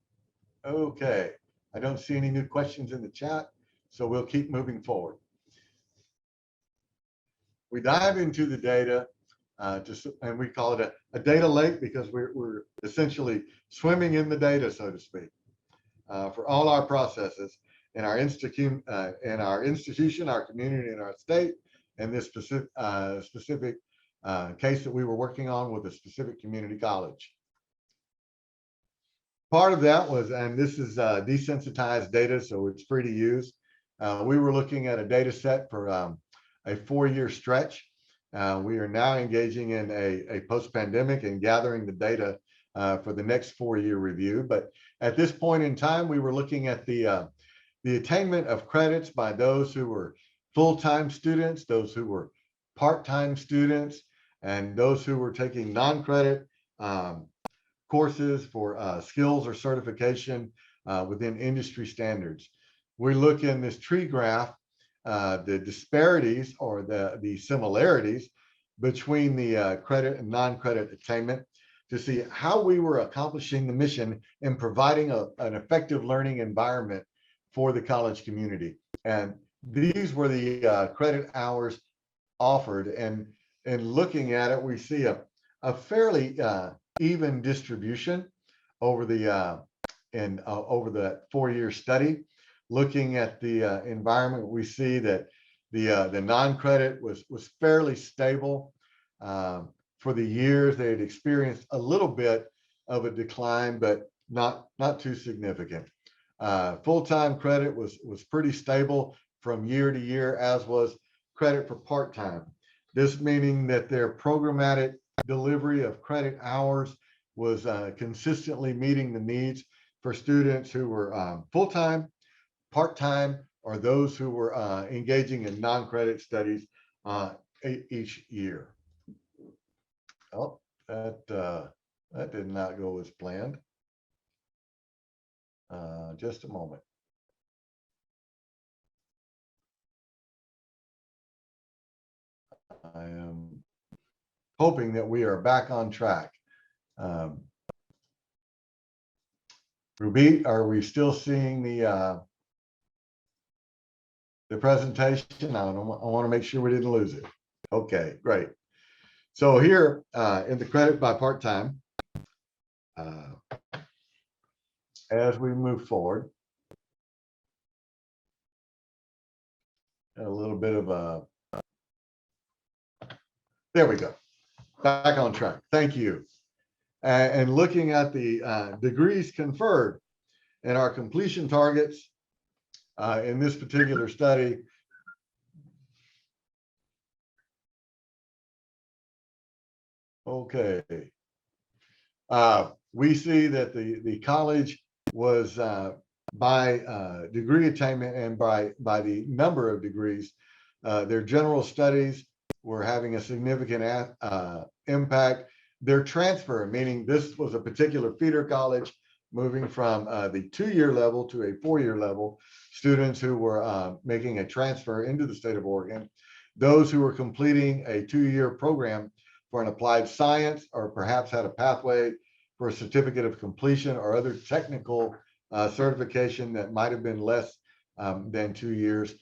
Okay, I don't see any new questions in the chat, so we'll keep moving forward. We dive into the data, and we call it a data lake because we're essentially swimming in the data, so to speak, for all our processes in our institution, our community, and our state, and this specific case that we were working on with a specific community college. Part of that was, and this is desensitized data, so it's free to use. We were looking at a data set for a 4-year stretch. We are now engaging in a post-pandemic and gathering the data for the next 4-year review. But at this point in time, we were looking at the attainment of credits by those who were full-time students, those who were part-time students, and those who were taking non-credit courses for skills or certification within industry standards. We look in this tree graph, the disparities or the similarities between the credit and non-credit attainment to see how we were accomplishing the mission in providing an effective learning environment for the college community. And these were the credit hours offered. And looking at it, we see a fairly even distribution over the over the 4-year study. Looking at the environment, we see that the non-credit was fairly stable. For the years, they had experienced a little bit of a decline, but not too significant. Full-time credit was pretty stable from year to year, as was credit for part-time. This meaning that their programmatic delivery of credit hours was consistently meeting the needs for students who were full-time, part-time, or those who were engaging in non-credit studies each year. Oh, that did not go as planned. Just a moment. I am hoping that we are back on track. Ruby, are we still seeing the presentation? I want to make sure we didn't lose it. Okay, great. So here in the credit by part-time, as we move forward, a little bit of a, there we go, back on track. Thank you. And looking at the degrees conferred and our completion targets in this particular study. Okay. We see that the college was by degree attainment and by the number of degrees, their general studies were having a significant impact. Their transfer, meaning this was a particular feeder college moving from the 2-year level to a 4-year level, students who were making a transfer into the state of Oregon, those who were completing a 2-year program for an applied science, or perhaps had a pathway for a certificate of completion or other technical certification that might have been less than 2 years.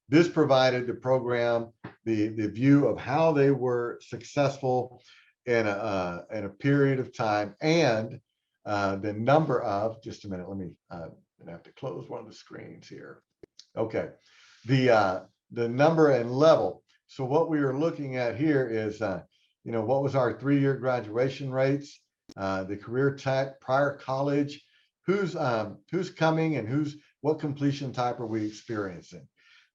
This provided the program the view of how they were successful in a period of time, and the number of, just a minute, let me, I'm gonna have to close one of the screens here. Okay, the number and level. So what we are looking at here is, you know, what was our 3-year graduation rates, the career tech, prior college, who's coming and what completion type are we experiencing.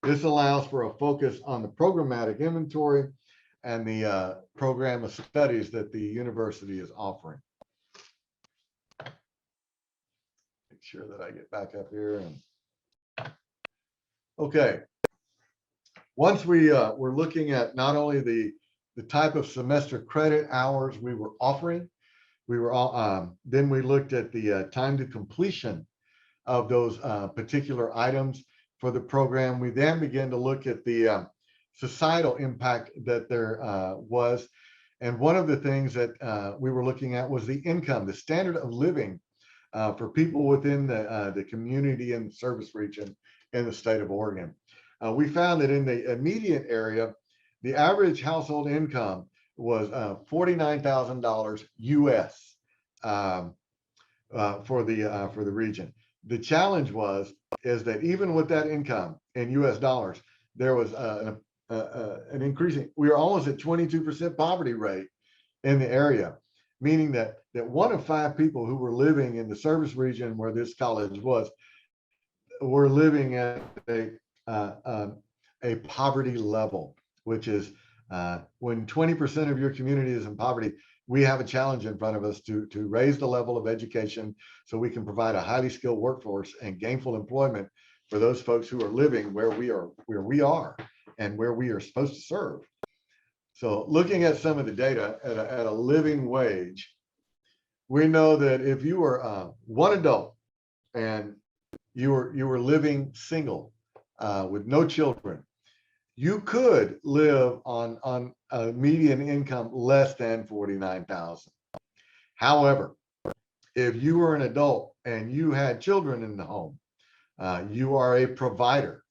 This allows for a focus on the programmatic inventory and the program of studies that the university is offering. Make sure that I get back up here. And okay, once we were looking at not only the type of semester credit hours we were offering, we were all then we looked at the time to completion of those particular items for the program. We then began to look at the societal impact that there was. And one of the things that we were looking at was the income, the standard of living for people within the community and service region in the state of Oregon. We found that in the immediate area, the average household income was $49,000 US for the region. The challenge is that even with that income in US dollars, there was an increasing. We were almost at 22% poverty rate in the area, meaning that 1 of 5 people who were living in the service region where this college was were living at a poverty level, which is when 20% of your community is in poverty, we have a challenge in front of us to raise the level of education so we can provide a highly skilled workforce and gainful employment for those folks who are living where we are and where we are supposed to serve. So looking at some of the data at a living wage, we know that if you were one adult and you were living single with no children, you could live on a median income less than $49,000. However, if you were an adult and you had children in the home, you are a provider,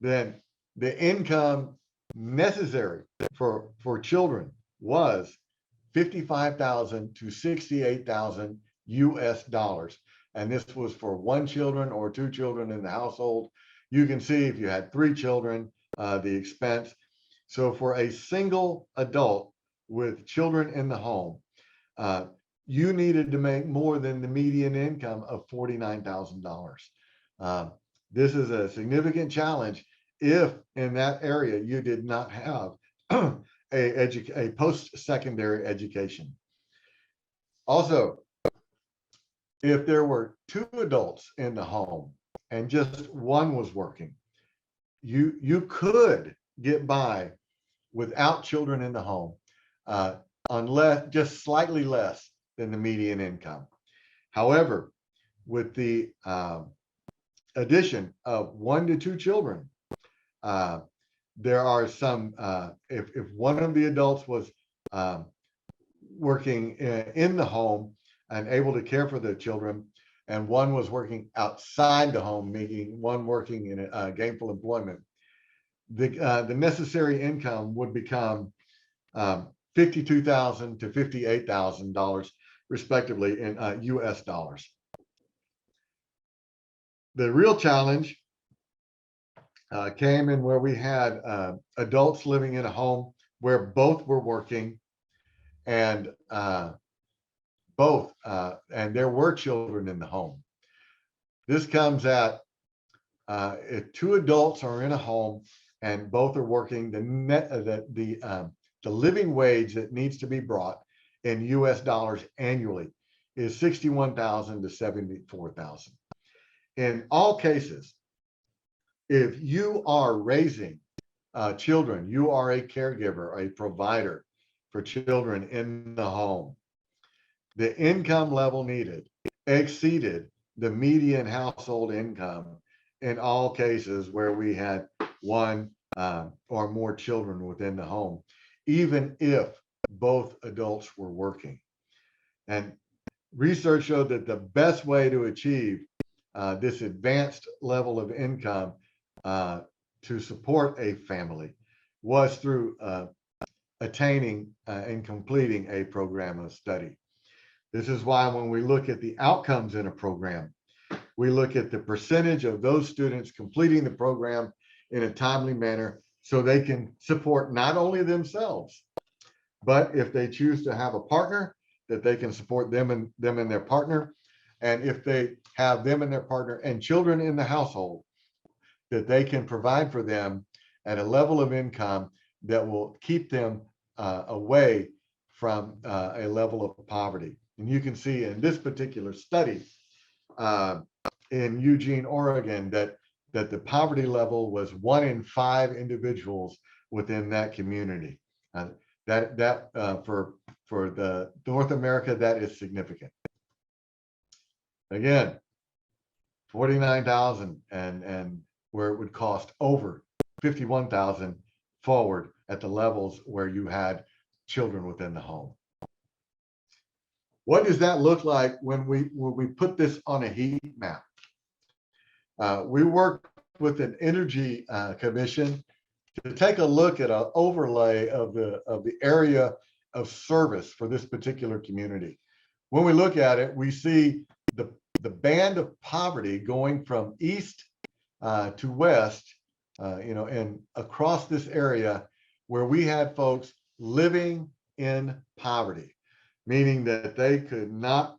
then the income necessary for children was $55,000 to $68,000 US dollars. And this was for 1 children or 2 children in the household. You can see if you had 3 children, the expense. So for a single adult with children in the home, you needed to make more than the median income of $49,000. This is a significant challenge if in that area you did not have a post-secondary education. Also, if there were 2 adults in the home and just 1 was working, you could get by without children in the home, unless just slightly less than the median income. However, with the addition of 1 to 2 children, there are some, if 1 of the adults was working in the home and able to care for the children, and 1 was working outside the home, making 1 working in gainful employment, the necessary income would become $52,000 to $58,000 respectively in US dollars. The real challenge came in where we had adults living in a home where both were working and there were children in the home. This comes at if 2 adults are in a home and both are working, the living wage that needs to be brought in US dollars annually is $61,000 to $74,000. In all cases, if you are raising children, you are a caregiver, a provider for children in the home, the income level needed exceeded the median household income in all cases where we had 1 or more children within the home, even if both adults were working. And research showed that the best way to achieve this advanced level of income to support a family was through attaining and completing a program of study. This is why when we look at the outcomes in a program, we look at the percentage of those students completing the program in a timely manner so they can support not only themselves, but if they choose to have a partner, that they can support them and their partner. And if they have them and their partner and children in the household, that they can provide for them at a level of income that will keep them away from a level of poverty. And you can see in this particular study in Eugene, Oregon, that the poverty level was 1 in 5 individuals within that community. For the North America, that is significant. Again, 49,000, and where it would cost over 51,000 forward at the levels where you had children within the home. What does that look like when we put this on a heat map? We worked with an energy commission to take a look at an overlay of the area of service for this particular community. When we look at it, we see the band of poverty going from east to west, and across this area where we had folks living in poverty, meaning that they could not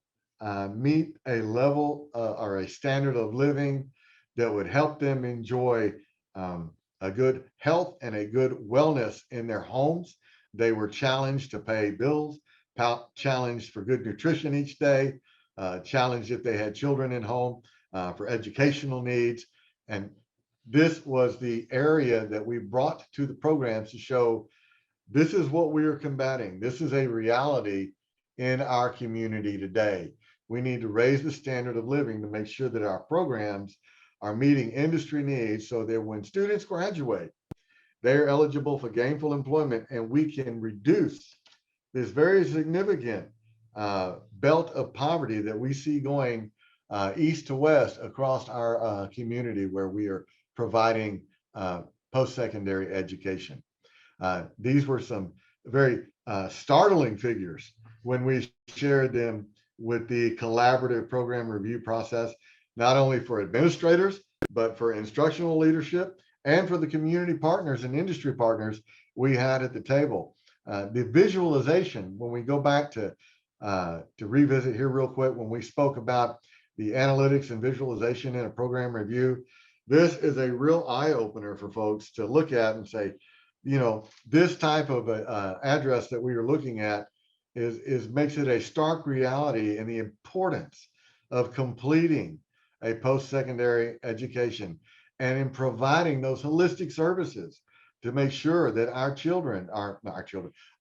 meet a level or a standard of living that would help them enjoy a good health and a good wellness in their homes. They were challenged to pay bills, challenged for good nutrition each day, challenged if they had children in home for educational needs. And this was the area that we brought to the programs to show this is what we are combating. This is a reality in our community today. We need to raise the standard of living to make sure that our programs are meeting industry needs so that when students graduate, they're eligible for gainful employment, and we can reduce this very significant belt of poverty that we see going east to west across our community where we are providing post-secondary education. These were some very startling figures when we shared them with the collaborative program review process, not only for administrators, but for instructional leadership and for the community partners and industry partners we had at the table. The visualization, when we go back to revisit here real quick, when we spoke about the analytics and visualization in a program review, this is a real eye opener for folks to look at and say, this type of address that we are looking at makes it a stark reality in the importance of completing a post-secondary education and in providing those holistic services to make sure that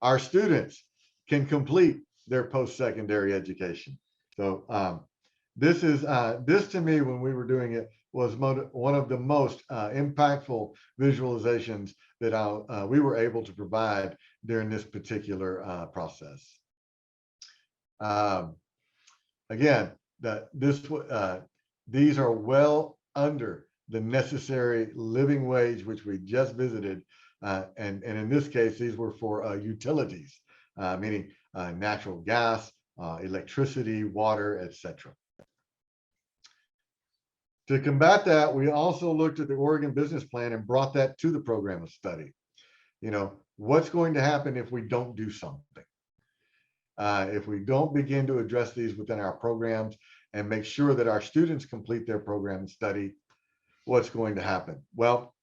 our students can complete their post-secondary education. So this to me, when we were doing it, was one of the most impactful visualizations that we were able to provide during this particular process. Again, these are well under the necessary living wage, which we just visited. And in this case, these were for utilities, meaning natural gas, electricity, water, etc. To combat that, we also looked at the Oregon business plan and brought that to the program of study. What's going to happen if we don't do something? If we don't begin to address these within our programs and make sure that our students complete their program and study, what's going to happen? Well,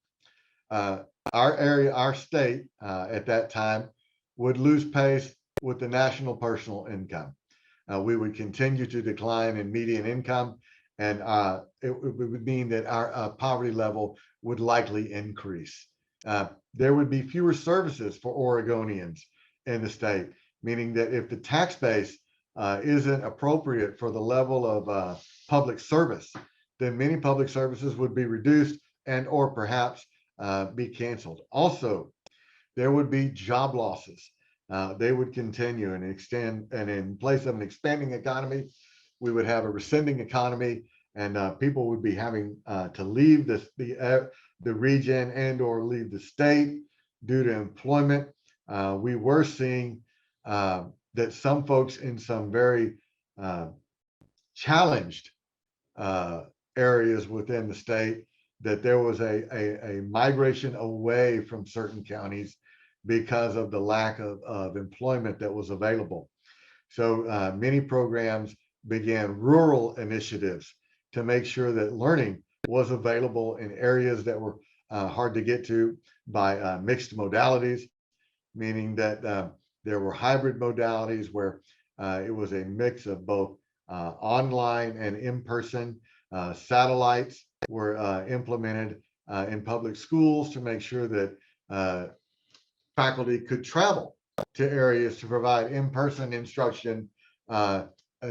our state at that time would lose pace with the national personal income. We would continue to decline in median income, and it would mean that our poverty level would likely increase. There would be fewer services for Oregonians in the state, meaning that if the tax base isn't appropriate for the level of public service, then many public services would be reduced and or perhaps be canceled. Also, there would be job losses. They would continue and extend, and in place of an expanding economy, we would have a rescinding economy, and people would be having to leave the region and or leave the state due to employment. We were seeing that some folks in some very challenged areas within the state, that there was a migration away from certain counties because of the lack of employment that was available. So many programs began rural initiatives to make sure that learning was available in areas that were hard to get to by mixed modalities, meaning that there were hybrid modalities where it was a mix of both online and in-person. Satellites were implemented in public schools to make sure that faculty could travel to areas to provide in-person instruction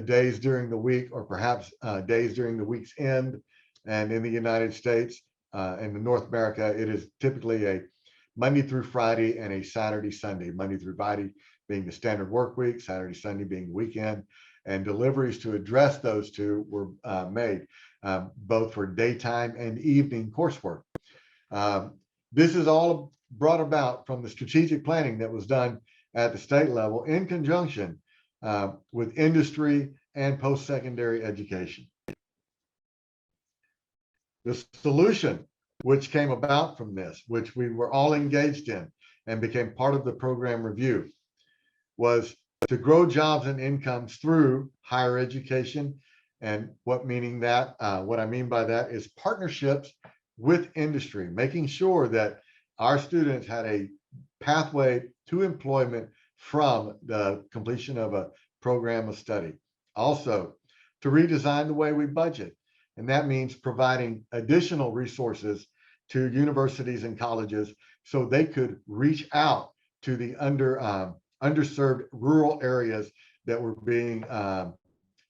days during the week, or perhaps days during the week's end, And in the United States, in North America, it is typically a Monday through Friday and a Saturday, Sunday. Monday through Friday being the standard work week, Saturday, Sunday being the weekend. And deliveries to address those two were made, both for daytime and evening coursework. This is all brought about from the strategic planning that was done at the state level in conjunction with industry and post-secondary education. The solution which came about from this, which we were all engaged in and became part of the program review, was to grow jobs and incomes through higher education. And what I mean by that is partnerships with industry, making sure that our students had a pathway to employment from the completion of a program of study. Also, to redesign the way we budget. And that means providing additional resources to universities and colleges so they could reach out to the underserved rural areas that were being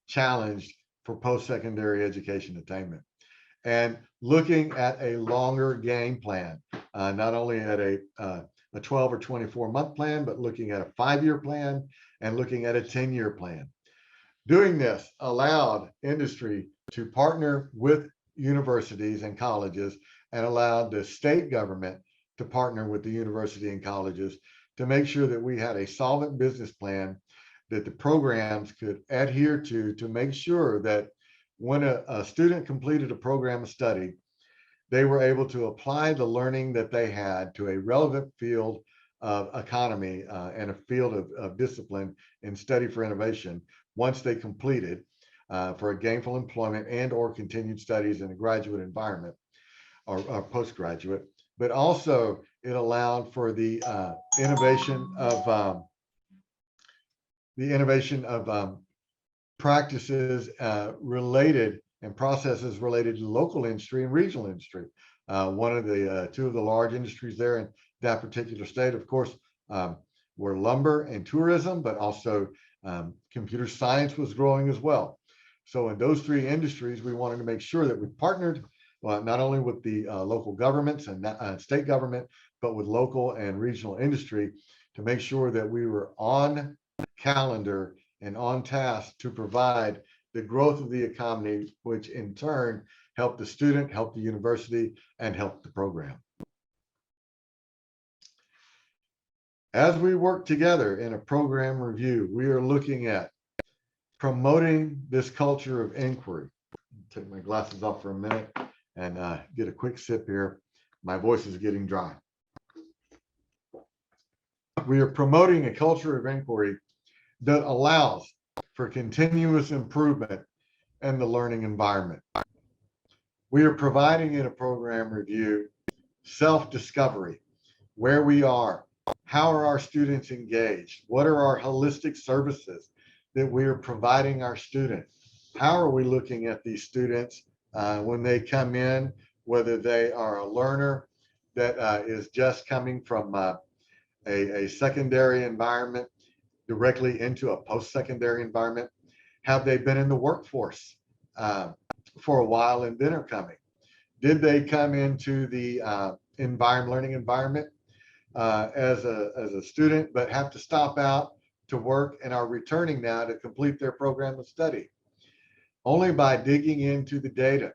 challenged for post-secondary education attainment. And looking at a longer game plan, not only at a 12 or 24-month plan, but looking at a 5-year plan and looking at a 10-year plan. Doing this allowed industry to partner with universities and colleges and allowed the state government to partner with the university and colleges to make sure that we had a solvent business plan that the programs could adhere to make sure that when a student completed a program of study, they were able to apply the learning that they had to a relevant field of economy and a field of discipline in study for innovation once they completed for a gainful employment and or continued studies in a graduate environment or postgraduate. But also it allowed for the innovation of practices related and processes related to local industry and regional industry. One of the two of the large industries there in that particular state, of course, were lumber and tourism, but also computer science was growing as well. So in those three industries, we wanted to make sure that we partnered not only with the local governments and state government, but with local and regional industry to make sure that we were on calendar and on task to provide the growth of the economy, which in turn helped the student, helped the university, and helped the program. As we work together in a program review, we are looking at promoting this culture of inquiry. Take my glasses off for a minute and get a quick sip here. My voice is getting dry. We are promoting a culture of inquiry that allows for continuous improvement in the learning environment. We are providing in a program review self-discovery, where we are, how are our students engaged, what are our holistic services that we are providing our students, how are we looking at these students when they come in, whether they are a learner that is just coming from a secondary environment directly into a post-secondary environment. Have they been in the workforce for a while and then are coming? Did they come into the learning environment as a student, but have to stop out to work and are returning now to complete their program of study? Only by digging into the data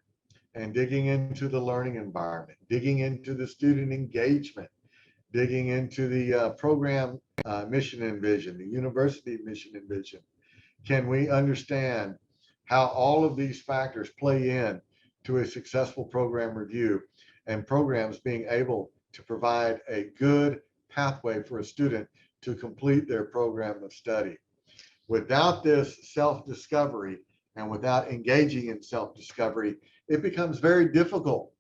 and digging into the learning environment, digging into the student engagement, digging into the program mission and vision, the university mission and vision, can we understand how all of these factors play in to a successful program review and programs being able to provide a good pathway for a student to complete their program of study. Without this self-discovery and without engaging in self-discovery, it becomes very difficult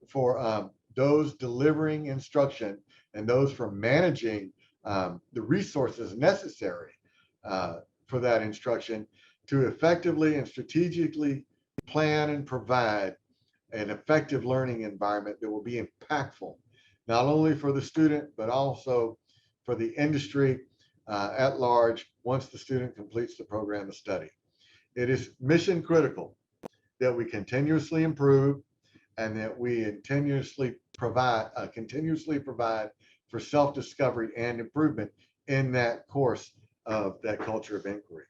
for those delivering instruction and those for managing the resources necessary for that instruction to effectively and strategically plan and provide an effective learning environment that will be impactful, not only for the student, but also for the industry at large once the student completes the program of study. It is mission critical that we continuously improve and that we continuously provide for self-discovery and improvement in that course of that culture of inquiry.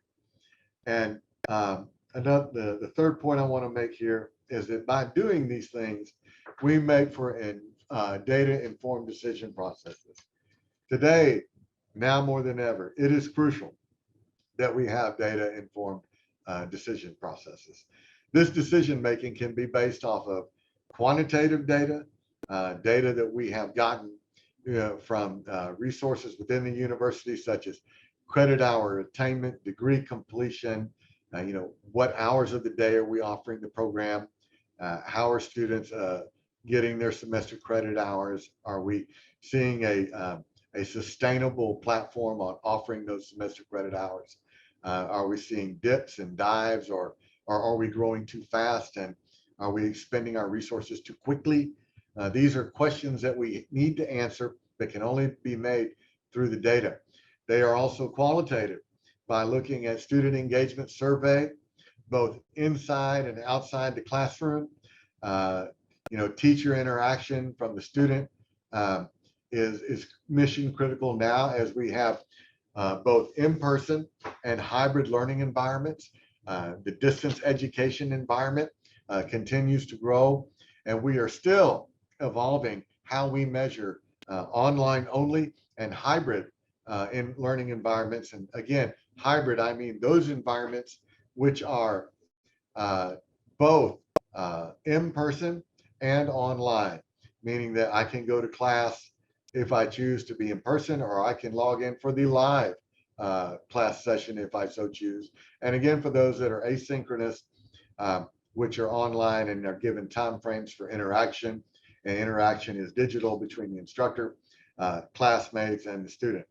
And the third point I want to make here is that by doing these things, we make for data-informed decision processes. Today, now more than ever, it is crucial that we have data-informed decision processes. This decision making can be based off of quantitative data, data that we have gotten from resources within the university, such as credit hour attainment, degree completion, what hours of the day are we offering the program, how are students getting their semester credit hours, are we seeing a sustainable platform on offering those semester credit hours, are we seeing dips and dives, or are we growing too fast, and are we expending our resources too quickly? These are questions that we need to answer that can only be made through the data. They are also qualitative by looking at student engagement survey, both inside and outside the classroom. Teacher interaction from the student is mission critical now, as we have both in-person and hybrid learning environments. The distance education environment continues to grow, and we are still evolving how we measure online only and hybrid in learning environments. And again, hybrid, I mean those environments which are both in person and online, meaning that I can go to class if I choose to be in person, or I can log in for the live class session if I so choose. And again, for those that are asynchronous, which are online and are given time frames for interaction, and interaction is digital between the instructor, classmates, and the student.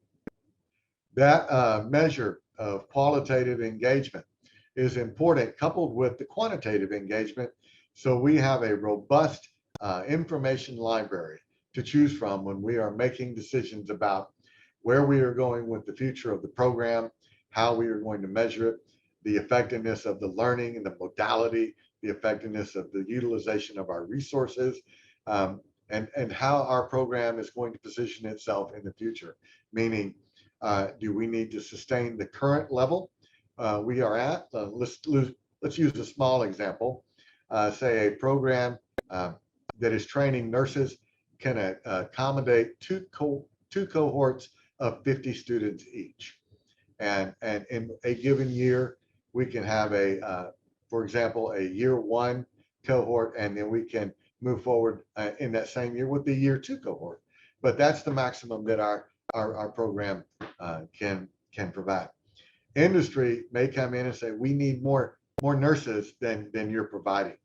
That measure of qualitative engagement is important, coupled with the quantitative engagement, so we have a robust information library to choose from when we are making decisions about where we are going with the future of the program, how we are going to measure it, the effectiveness of the learning and the modality, the effectiveness of the utilization of our resources, and how our program is going to position itself in the future. Meaning, do we need to sustain the current level we are at? Let's use a small example. Say a program that is training nurses can accommodate two cohorts of 50 students each. And in a given year, we can have for example, a year one cohort, and then we can move forward in that same year with the year two cohort. But that's the maximum that our program can provide. Industry may come in and say, we need more nurses than you're providing.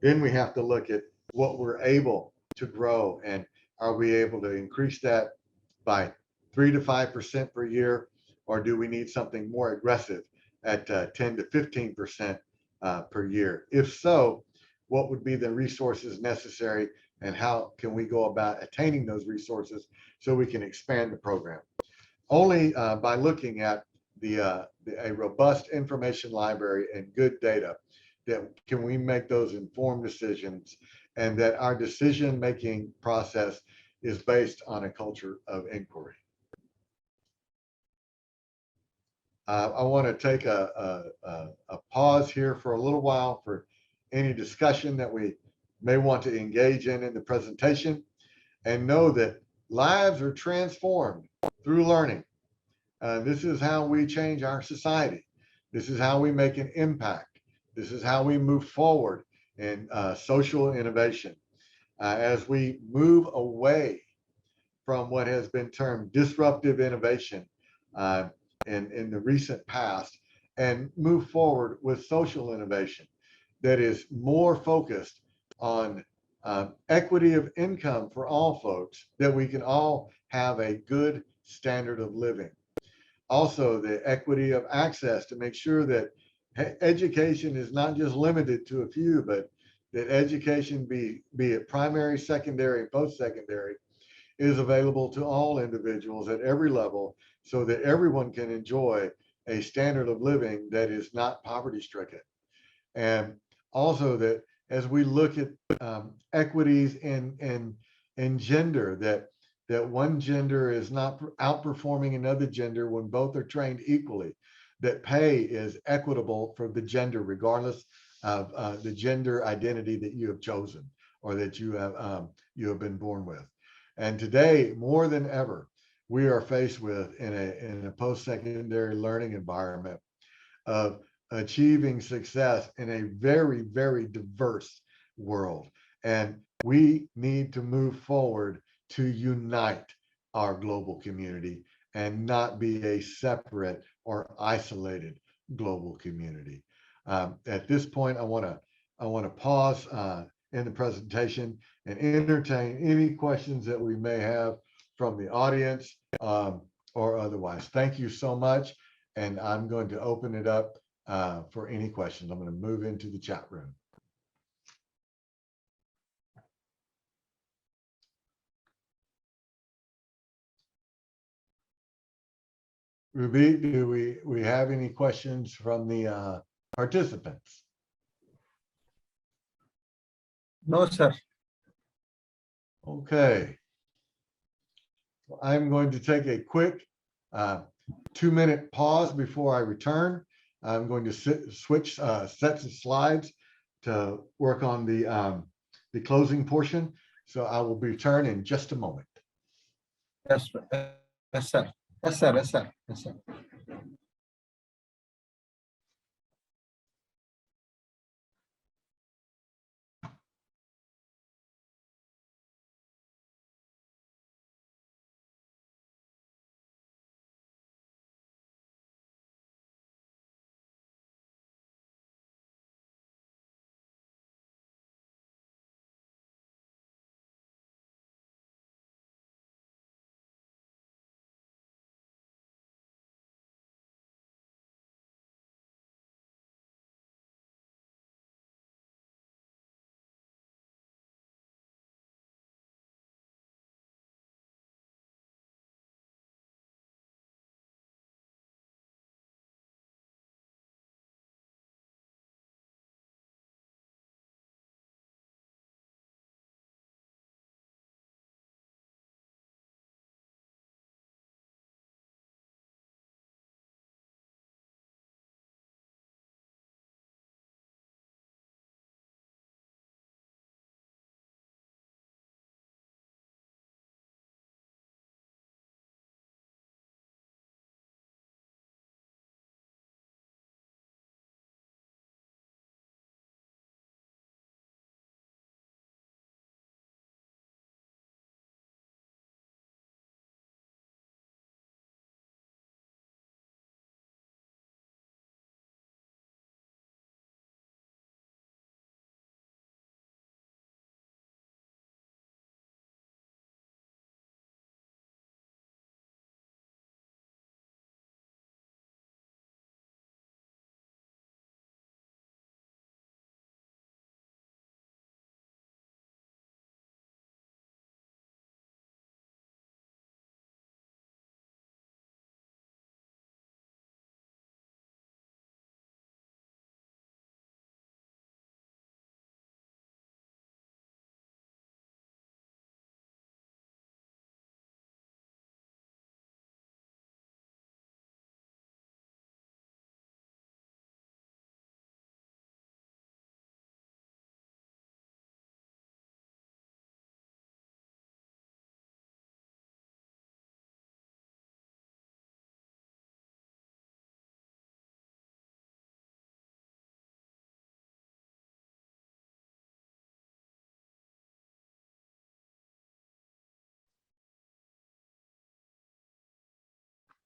Then we have to look at what we're able to grow, and are we able to increase that by 3 to 5% per year, or do we need something more aggressive at 10 to 15% per year? If so, what would be the resources necessary, and how can we go about attaining those resources so we can expand the program? Only by looking at a robust information library and good data that can we make those informed decisions, and that our decision-making process is based on a culture of inquiry. I want to take a pause here for a little while for any discussion that we may want to engage in the presentation, and know that lives are transformed through learning. This is how we change our society. This is how we make an impact. This is how we move forward in social innovation. As we move away from what has been termed disruptive innovation in the recent past, and move forward with social innovation that is more focused on equity of income for all folks, that we can all have a good standard of living. Also, the equity of access, to make sure that education is not just limited to a few, but that education, be it primary, secondary, and post-secondary, is available to all individuals at every level, so that everyone can enjoy a standard of living that is not poverty-stricken. And also that as we look at equities in gender, that one gender is not outperforming another gender when both are trained equally, that pay is equitable for the gender, regardless of the gender identity that you have chosen or that you have been born with. And today, more than ever, we are faced with in a post-secondary learning environment of achieving success in a very, very diverse world. And we need to move forward to unite our global community and not be a separate or isolated global community. At this point, I want to pause in the presentation and entertain any questions that we may have from the audience or otherwise. Thank you so much. And I'm going to open it up for any questions. I'm going to move into the chat room. Ruby, do we have any questions from the participants? No, sir. Okay. I'm going to take a quick 2-minute pause before I return. I'm going to switch sets of slides to work on the closing portion. So I will return in just a moment. Yes, sir. Yes, sir. Yes, sir. Yes, sir. Yes, sir.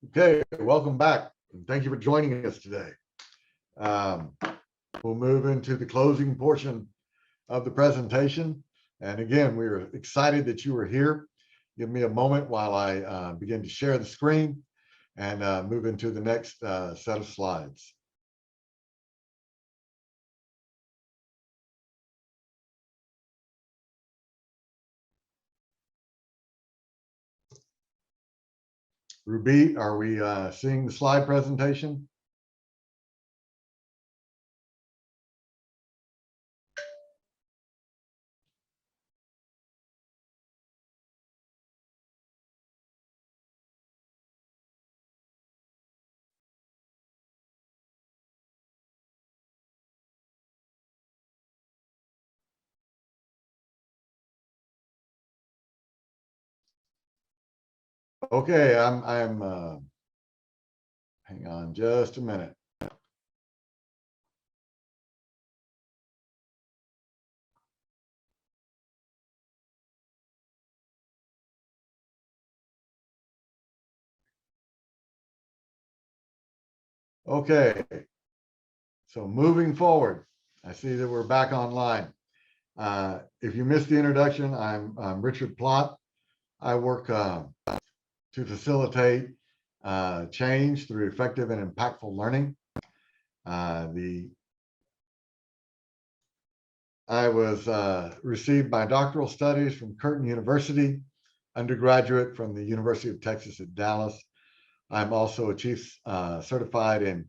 Okay, welcome back. Thank you for joining us today. We'll move into the closing portion of the presentation. And again, we are excited that you are here. Give me a moment while I begin to share the screen and move into the next set of slides. Ruby, are we seeing the slide presentation? Okay, hang on just a minute. Okay, so moving forward, I see that we're back online. If you missed the introduction, I'm Richard Plott. I work to facilitate change through effective and impactful learning. I was received my doctoral studies from Curtin University, undergraduate from the University of Texas at Dallas. I'm also a chief certified in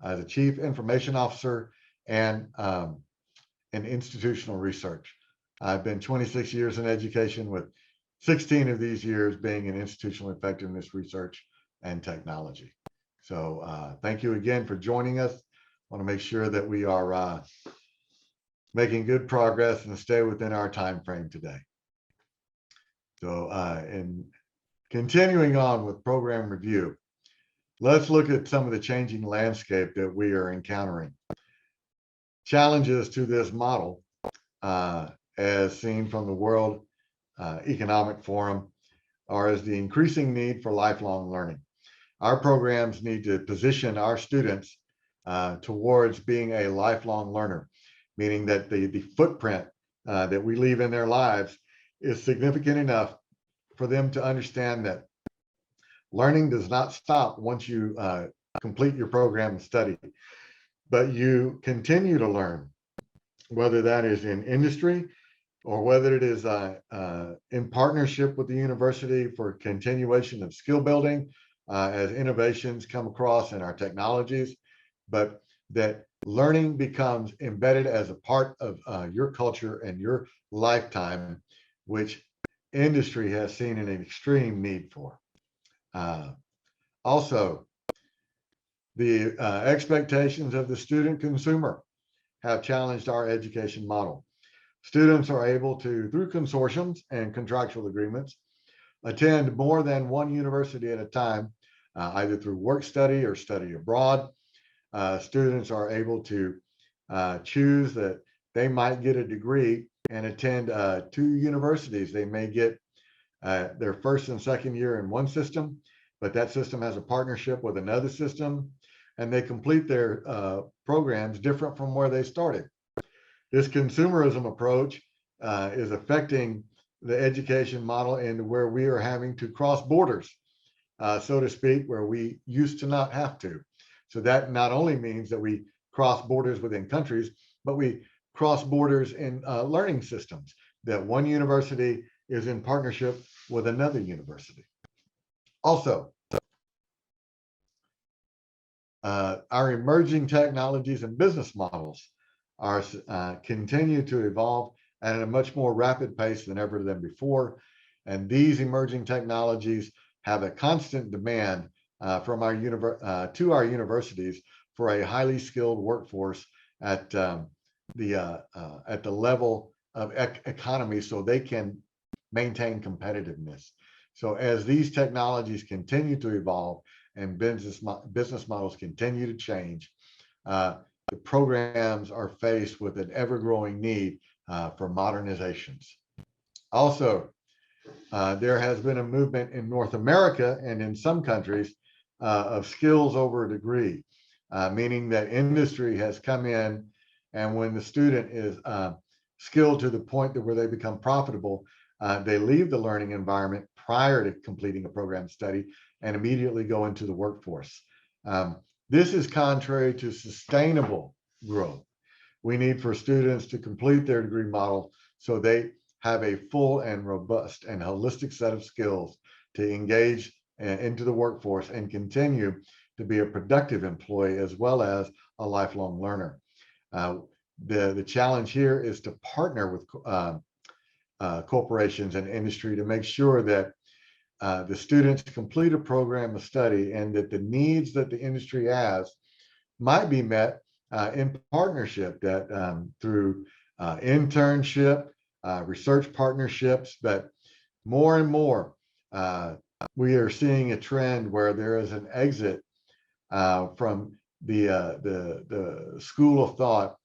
as a chief information officer and in institutional research. I've been 26 years in education, with 16 of these years being in institutional effectiveness research and technology. So thank you again for joining us. I want to make sure that we are making good progress and stay within our time frame today. So in continuing on with program review, let's look at some of the changing landscape that we are encountering. Challenges to this model, as seen from the World Economic Forum, are as the increasing need for lifelong learning. Our programs need to position our students towards being a lifelong learner, meaning that the footprint that we leave in their lives is significant enough for them to understand that learning does not stop once you complete your program and study, but you continue to learn, whether that is in industry or whether it is in partnership with the university for continuation of skill building as innovations come across in our technologies, but that learning becomes embedded as a part of your culture and your lifetime, which industry has seen an extreme need for. Also, the expectations of the student consumer have challenged our education model. Students are able to, through consortiums and contractual agreements, attend more than one university at a time, either through work study or study abroad. Students are able to choose that they might get a degree and attend 2 universities. They may get their first and second year in one system, but that system has a partnership with another system, and they complete their programs different from where they started. This consumerism approach is affecting the education model, and where we are having to cross borders, so to speak, where we used to not have to. So that not only means that we cross borders within countries, but we cross borders in learning systems, that one university is in partnership with another university. Also, our emerging technologies and business models are continue to evolve at a much more rapid pace than ever before. And these emerging technologies have a constant demand from our to our universities for a highly skilled workforce at the level of economy, so they can maintain competitiveness. So as these technologies continue to evolve and business models continue to change, the programs are faced with an ever-growing need for modernizations. Also, there has been a movement in North America and in some countries of skills over a degree, meaning that industry has come in, and when the student is skilled to the point that where they become profitable, they leave the learning environment prior to completing a program study and immediately go into the workforce. This is contrary to sustainable growth. We need for students to complete their degree model so they have a full and robust and holistic set of skills to engage into the workforce and continue to be a productive employee as well as a lifelong learner. The challenge here is to partner with corporations and industry to make sure that the students complete a program of study and that the needs that the industry has might be met in partnership, that through internship, research partnerships, but more and more we are seeing a trend where there is an exit from the school of thought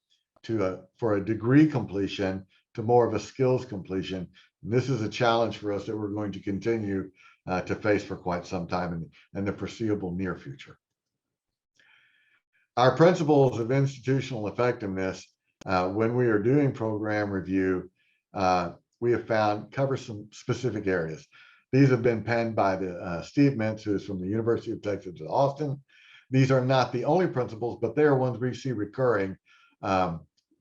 to for a degree completion to more of a skills completion. And this is a challenge for us that we're going to continue to face for quite some time in the foreseeable near future. Our principles of institutional effectiveness, when we are doing program review, we have found cover some specific areas. These have been penned by Steve Mintz, who is from the University of Texas at Austin. These are not the only principles, but they are ones we see recurring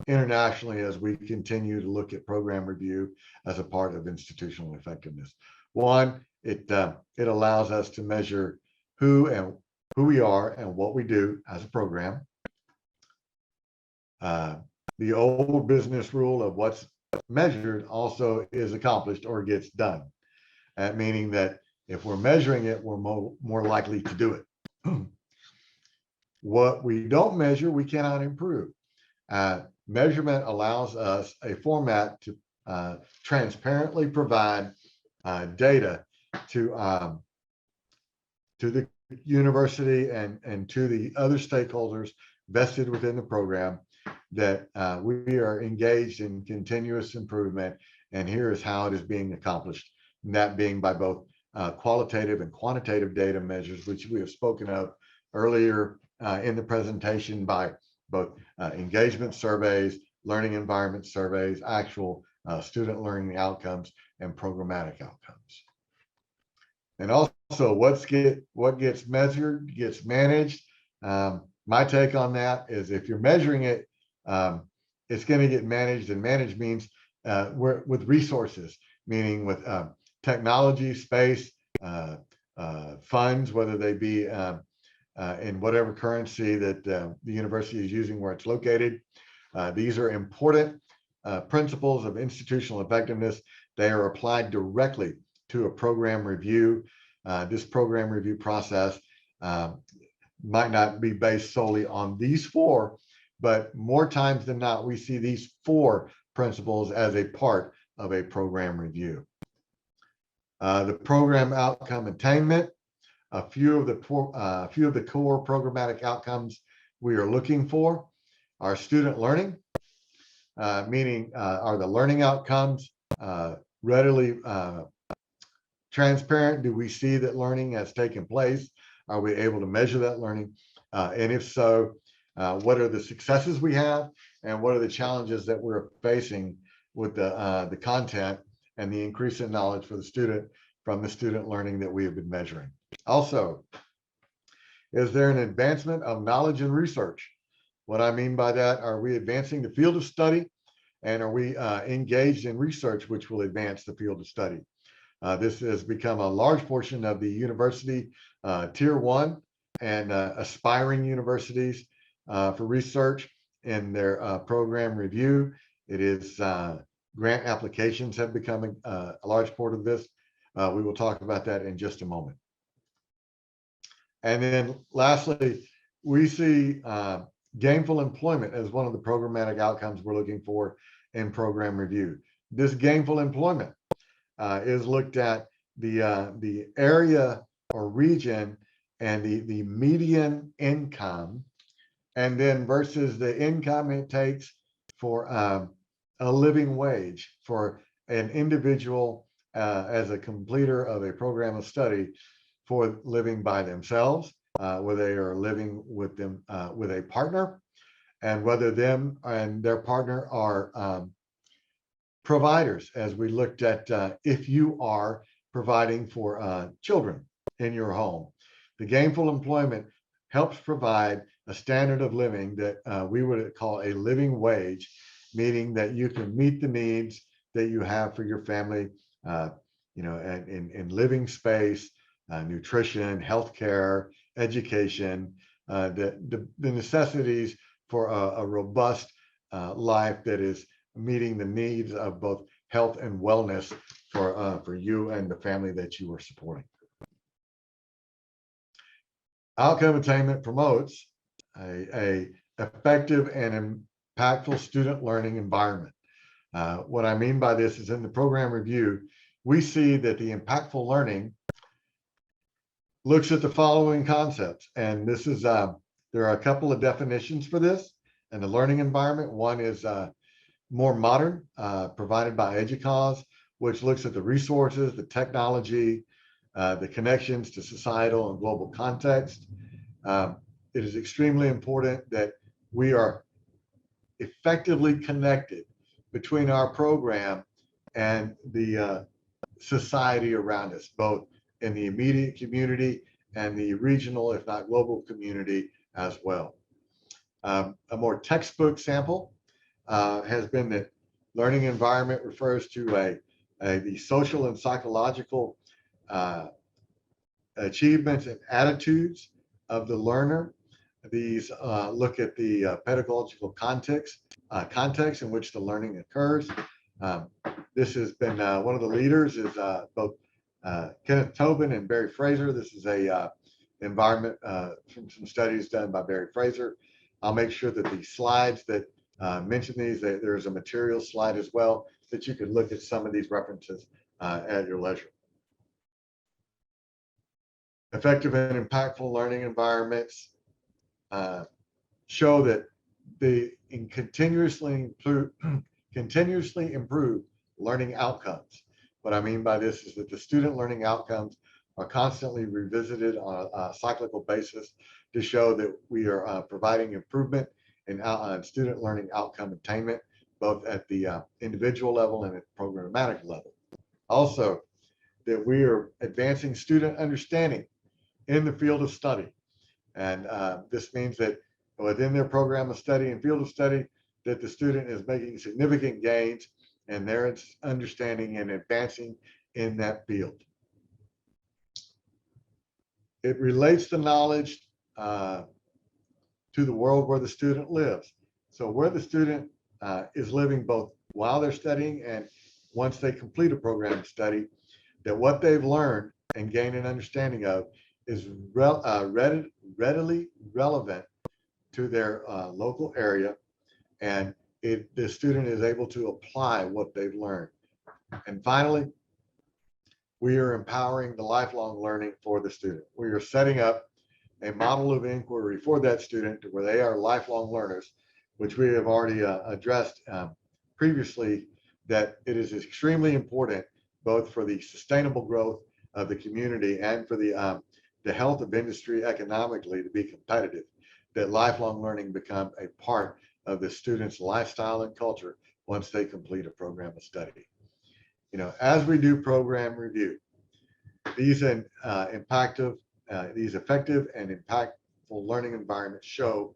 internationally as we continue to look at program review as a part of institutional effectiveness. One, it allows us to measure who we are and what we do as a program. The old business rule of what's measured also is accomplished or gets done, meaning that if we're measuring it, we're more likely to do it. What we don't measure, we cannot improve. Measurement allows us a format to transparently provide data to the university and to the other stakeholders vested within the program that we are engaged in continuous improvement, and here is how it is being accomplished, and that being by both qualitative and quantitative data measures, which we have spoken of earlier in the presentation, by both engagement surveys, learning environment surveys, actual student learning outcomes, and programmatic outcomes. And also what gets measured gets managed. My take on that is if you're measuring it, it's going to get managed, and managed means with resources, meaning with technology, space, funds, whether they be in whatever currency that the university is using where it's located. These are important principles of institutional effectiveness. They are applied directly to a program review. This program review process might not be based solely on these four, but more times than not, we see these four principles as a part of a program review. The program outcome attainment, a few of the core programmatic outcomes we are looking for are student learning, meaning are the learning outcomes readily transparent? Do we see that learning has taken place? Are we able to measure that learning? And if so, what are the successes we have, and what are the challenges that we're facing with the content and the increase in knowledge for the student from the student learning that we have been measuring? Also, is there an advancement of knowledge and research? What I mean by that, are we advancing the field of study, and are we engaged in research which will advance the field of study? This has become a large portion of the university tier 1 and aspiring universities for research in their program review. It is grant applications have become a large part of this. We will talk about that in just a moment. And then lastly, we see gainful employment as one of the programmatic outcomes we're looking for in program review. This gainful employment is looked at the area or region and the median income, and then versus the income it takes for a living wage for an individual as a completer of a program of study for living by themselves, where they are living with them with a partner, and whether them and their partner are providers, as we looked at if you are providing for children in your home. The gainful employment helps provide a standard of living that we would call a living wage, meaning that you can meet the needs that you have for your family, in living space, nutrition, healthcare, education, the necessities for a robust life that is meeting the needs of both health and wellness for you and the family that you are supporting. Outcome attainment promotes a effective and impactful student learning environment. What I mean by this is in the program review, we see that the impactful learning looks at the following concepts. And this is, there are a couple of definitions for this and the learning environment. One is more modern, provided by EDUCAUSE, which looks at the resources, the technology, the connections to societal and global context. It is extremely important that we are effectively connected between our program and the society around us, both in the immediate community and the regional, if not global community as well. A more textbook sample has been that learning environment refers to the social and psychological achievements and attitudes of the learner. These look at the pedagogical context in which the learning occurs. This has been one of the leaders is both Kenneth Tobin and Barry Fraser. This is a environment from some studies done by Barry Fraser. I'll make sure that the slides that mention these, there's a material slide as well, that you could look at some of these references at your leisure. Effective and impactful learning environments show that they continuously improve learning outcomes. What I mean by this is that the student learning outcomes are constantly revisited on a cyclical basis to show that we are providing improvement in student learning outcome attainment, both at the individual level and at the programmatic level. Also, that we are advancing student understanding in the field of study. And this means that within their program of study and field of study, that the student is making significant gains in their understanding and advancing in that field. It relates the knowledge to the world where the student lives. So where the student is living both while they're studying and once they complete a program of study, that what they've learned and gained an understanding of is readily relevant to their local area, and the student is able to apply what they've learned. And finally, we are empowering the lifelong learning for the student. We are setting up a model of inquiry for that student to where they are lifelong learners, which we have already addressed previously, that it is extremely important both for the sustainable growth of the community and for the health of industry economically to be competitive, that lifelong learning become a part of the student's lifestyle and culture once they complete a program of study. You know, as we do program review, these effective and impactful learning environments show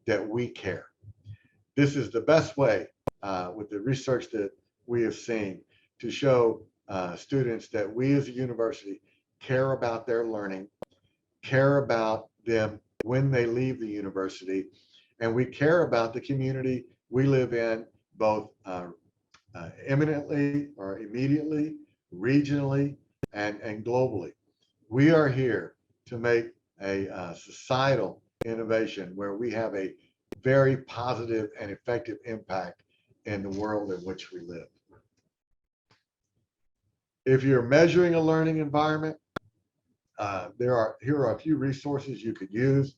that we care. This is the best way with the research that we have seen to show students that we as a university care about their learning, care about them when they leave the university, and we care about the community we live in, both imminently or immediately, regionally, and globally. We are here to make a societal innovation where we have a very positive and effective impact in the world in which we live. If you're measuring a learning environment, here are a few resources you could use.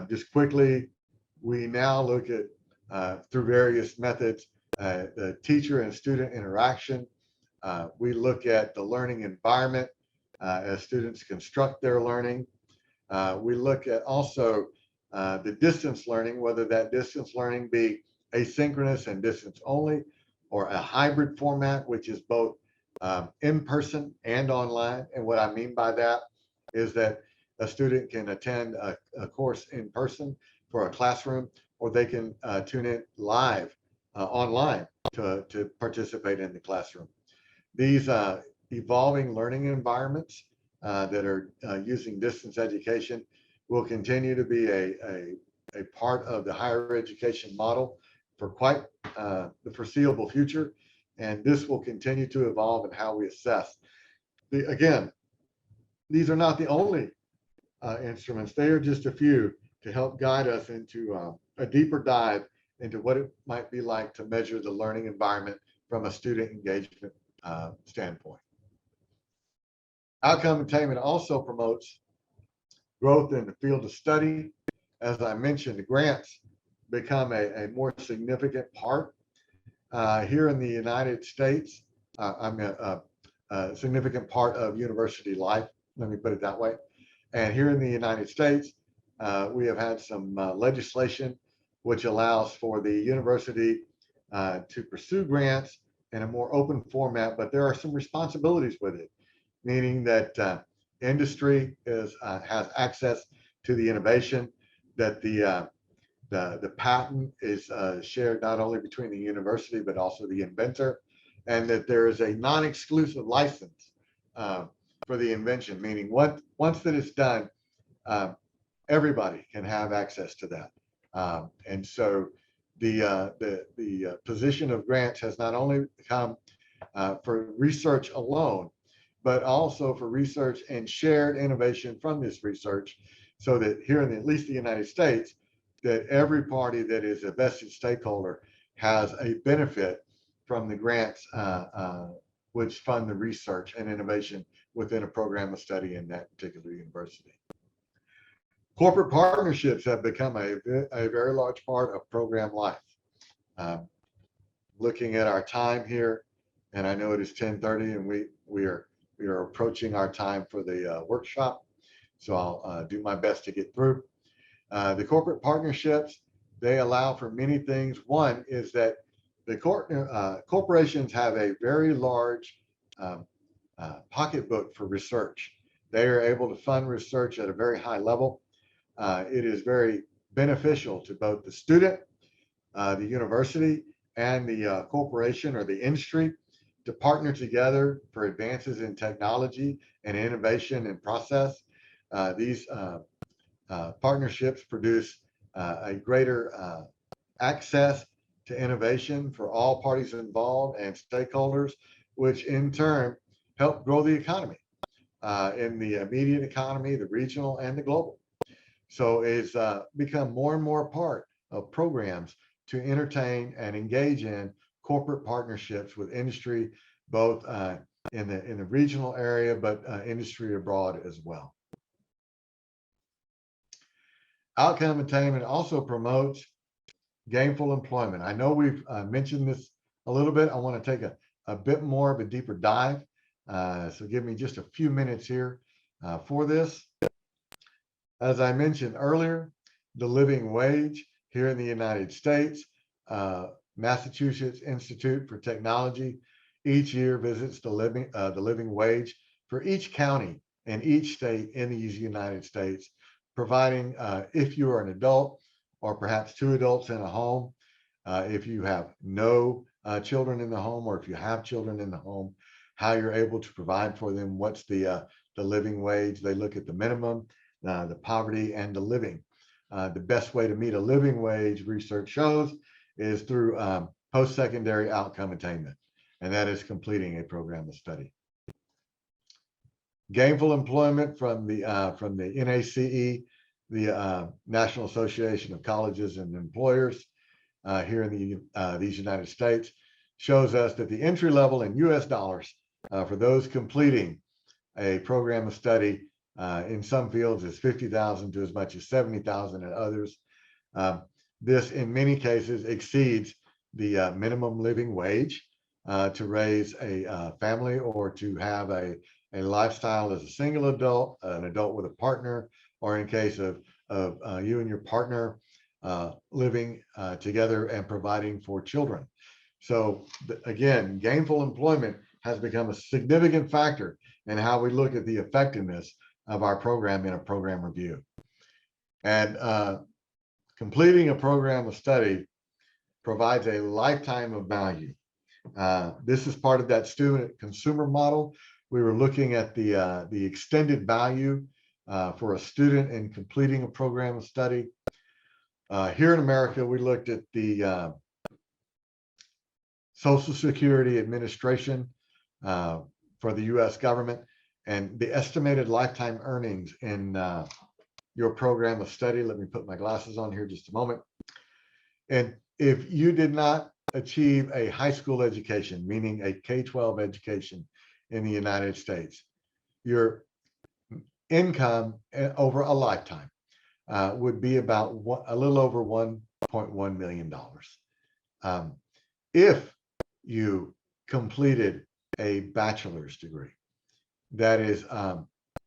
Just quickly, we now look at through various methods the teacher and student interaction. We look at the learning environment as students construct their learning. We look at also the distance learning, whether that distance learning be asynchronous and distance only, or a hybrid format, which is both in person and online. And what I mean by that is that a student can attend a course in person for a classroom, or they can tune in live online to participate in the classroom. These evolving learning environments that are using distance education will continue to be a part of the higher education model for quite the foreseeable future. And this will continue to evolve in how we assess. Again, these are not the only instruments. They are just a few to help guide us into a deeper dive into what it might be like to measure the learning environment from a student engagement standpoint. Outcome attainment also promotes growth in the field of study. As I mentioned, the grants become a more significant part here in the United States. I'm a significant part of university life, let me put it that way. And here in the United States, we have had some legislation which allows for the university to pursue grants in a more open format, but there are some responsibilities with it, meaning that industry has access to the innovation, that the patent is shared not only between the university, but also the inventor, and that there is a non-exclusive license for the invention, meaning once that it's done, everybody can have access to that. And so the position of grants has not only come for research alone, but also for research and shared innovation from this research, so that here in at least the United States, that every party that is a vested stakeholder has a benefit from the grants which fund the research and innovation within a program of study in that particular university. Corporate partnerships have become a very large part of program life. Looking at our time here, and I know it is 10:30 and we are approaching our time for the workshop, so I'll do my best to get through. The corporate partnerships, they allow for many things. One is that the corporations have a very large pocketbook for research. They are able to fund research at a very high level. It is very beneficial to both the student, the university, and the corporation or the industry to partner together for advances in technology and innovation and process. These partnerships produce a greater access to innovation for all parties involved and stakeholders, which in turn help grow the economy in the immediate economy, the regional, and the global. So it's become more and more part of programs to entertain and engage in corporate partnerships with industry, both in the regional area, but industry abroad as well. Outcome attainment also promotes gainful employment. I know we've mentioned this a little bit. I want to take a bit more of a deeper dive. So give me just a few minutes here for this. As I mentioned earlier, the living wage here in the United States, Massachusetts Institute for Technology each year visits the living wage for each county and each state in the United States, providing if you are an adult or perhaps two adults in a home, if you have no children in the home, or if you have children in the home, how you're able to provide for them, what's the living wage. They look at the minimum, the poverty, and the living. The best way to meet a living wage, research shows, is through post-secondary outcome attainment, and that is completing a program of study. Gainful employment from the NACE, the National Association of Colleges and Employers here in these United States, shows us that the entry level in US dollars for those completing a program of study in some fields is $50,000 to as much as $70,000 in others. This in many cases exceeds the minimum living wage to raise a family or to have a lifestyle as a single adult, an adult with a partner, or in case of you and your partner living together and providing for children. So again, gainful employment has become a significant factor in how we look at the effectiveness of our program in a program review. And completing a program of study provides a lifetime of value. This is part of that student consumer model. We were looking at the extended value for a student in completing a program of study. Here in America, we looked at the Social Security Administration for the US government, and the estimated lifetime earnings in your program of study. Let me put my glasses on here just a moment. And if you did not achieve a high school education, meaning a K-12 education in the United States, your income over a lifetime would be about a little over $1.1 million. If you completed a bachelor's degree, that is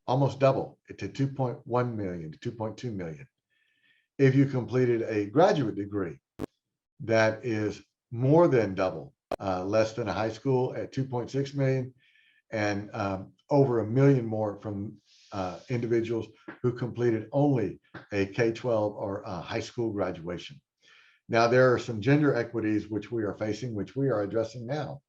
almost double to 2.1 million to 2.2 million. If you completed a graduate degree, that is more than double, less than a high school at 2.6 million, and over 1 million more from individuals who completed only a K-12 or high school graduation. Now, there are some gender equities which we are facing, which we are addressing now,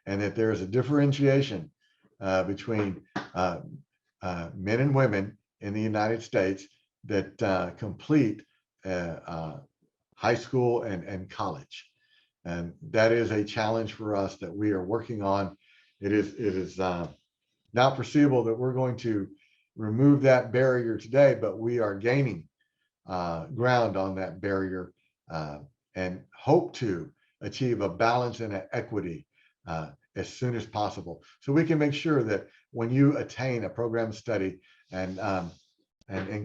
and that there is a differentiation between men and women in the United States that complete high school and college. And that is a challenge for us that we are working on. It is not foreseeable that we're going to remove that barrier today, but we are gaining ground on that barrier and hope to achieve a balance and an equity as soon as possible, so we can make sure that when you attain a program study and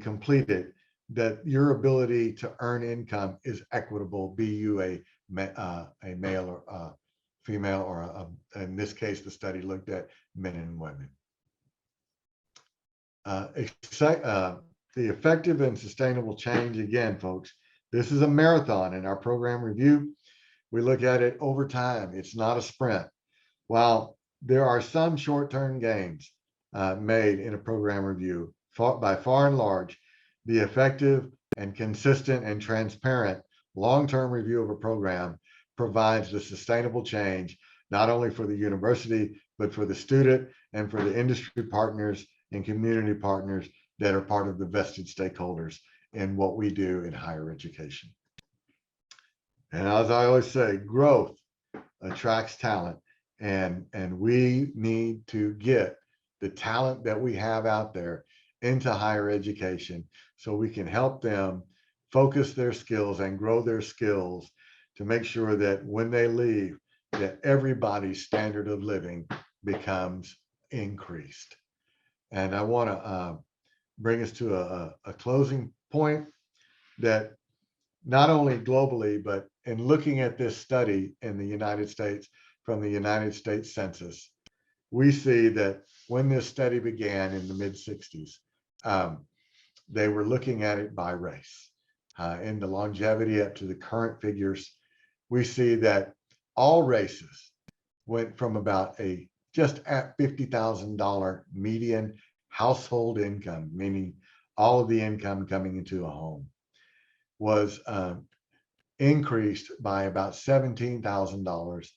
complete it, that your ability to earn income is equitable, be you a male or female, or in this case, the study looked at men and women. The effective and sustainable change, again, folks, this is a marathon. In our program review, we look at it over time. It's not a sprint. While there are some short-term gains made in a program review, by far and large, the effective and consistent and transparent long-term review of a program provides the sustainable change, not only for the university, but for the student and for the industry partners and community partners that are part of the vested stakeholders in what we do in higher education. And as I always say, growth attracts talent, and we need to get the talent that we have out there into higher education so we can help them focus their skills and grow their skills to make sure that when they leave, that everybody's standard of living becomes increased. And I want to bring us to a closing point, that not only globally, but in looking at this study in the United States from the United States Census, we see that when this study began in the mid-60s, they were looking at it by race. In the longevity up to the current figures, we see that all races went from about just at $50,000 median household income, meaning all of the income coming into a home, was increased by about $17,000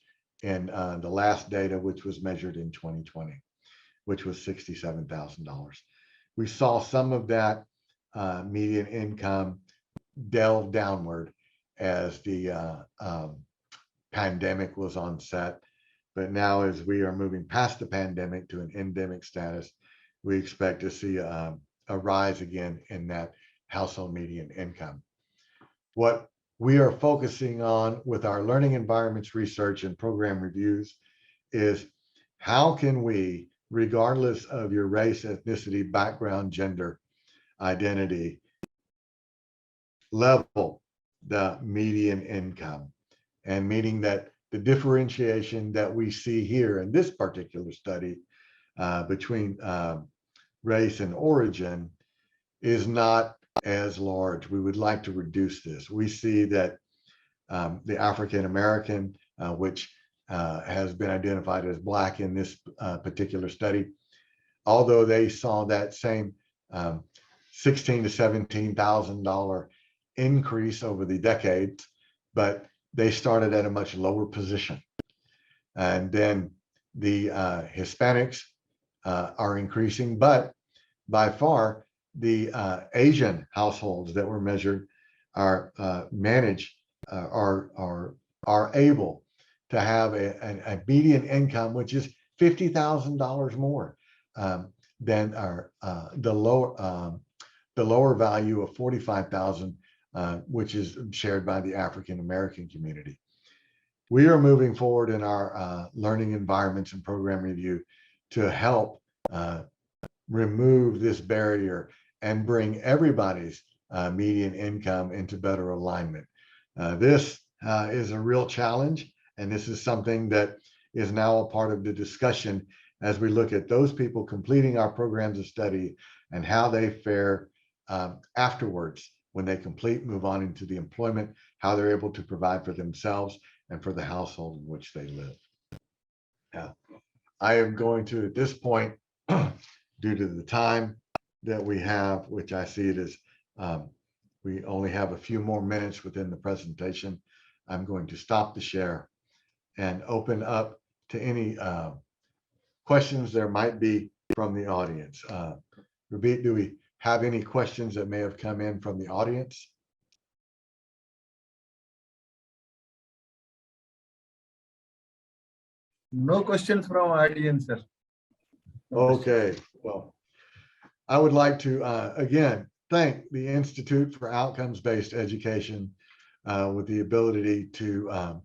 in the last data, which was measured in 2020, which was $67,000. We saw some of that median income delve downward as the pandemic was on set. But now, as we are moving past the pandemic to an endemic status, we expect to see a rise again in that household median income. What we are focusing on with our learning environments research and program reviews is how can we, regardless of your race, ethnicity, background, gender, identity, level the median income, and meaning that the differentiation that we see here in this particular study between race and origin is not as large. We would like to reduce this. We see that the African American, which has been identified as Black in this particular study, although they saw that same $16,000 to $17,000 increase over the decades, but they started at a much lower position. And then the Hispanics are increasing, but by far the Asian households that were measured are able to have a median income which is $50,000 more than the lower value of $45,000, which is shared by the African American community. We are moving forward in our learning environments and program review to help remove this barrier and bring everybody's median income into better alignment. This is a real challenge, and this is something that is now a part of the discussion as we look at those people completing our programs of study and how they fare afterwards when they complete, move on into the employment, how they're able to provide for themselves and for the household in which they live. I am going to, at this point, due to the time that we have, which I see it as we only have a few more minutes within the presentation, I'm going to stop the share and open up to any questions there might be from the audience. Rabit, do we have any questions that may have come in from the audience? No questions from audience, sir. No questions. Okay, well, I would like to again thank the Institute for Outcomes-Based Education with the ability to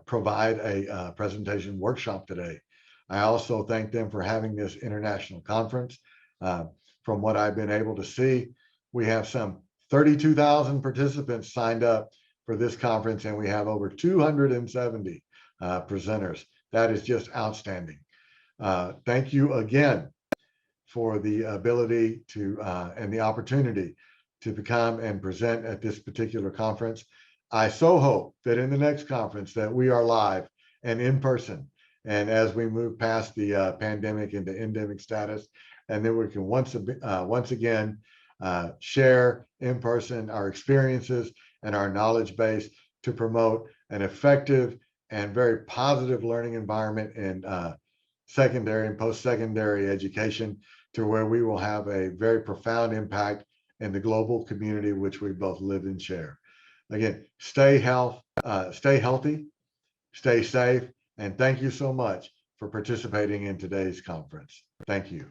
provide a presentation workshop today. I also thank them for having this international conference. From what I've been able to see, we have some 32,000 participants signed up for this conference, and we have over 270 presenters. That is just outstanding. Thank you again for the ability to and the opportunity to become and present at this particular conference. I so hope that in the next conference that we are live and in person, and as we move past the pandemic into endemic status, and then we can once again share in person our experiences and our knowledge base to promote an effective and very positive learning environment in secondary and post-secondary education, to where we will have a very profound impact in the global community which we both live and share. Again, stay healthy, stay safe, and thank you so much for participating in today's conference. Thank you.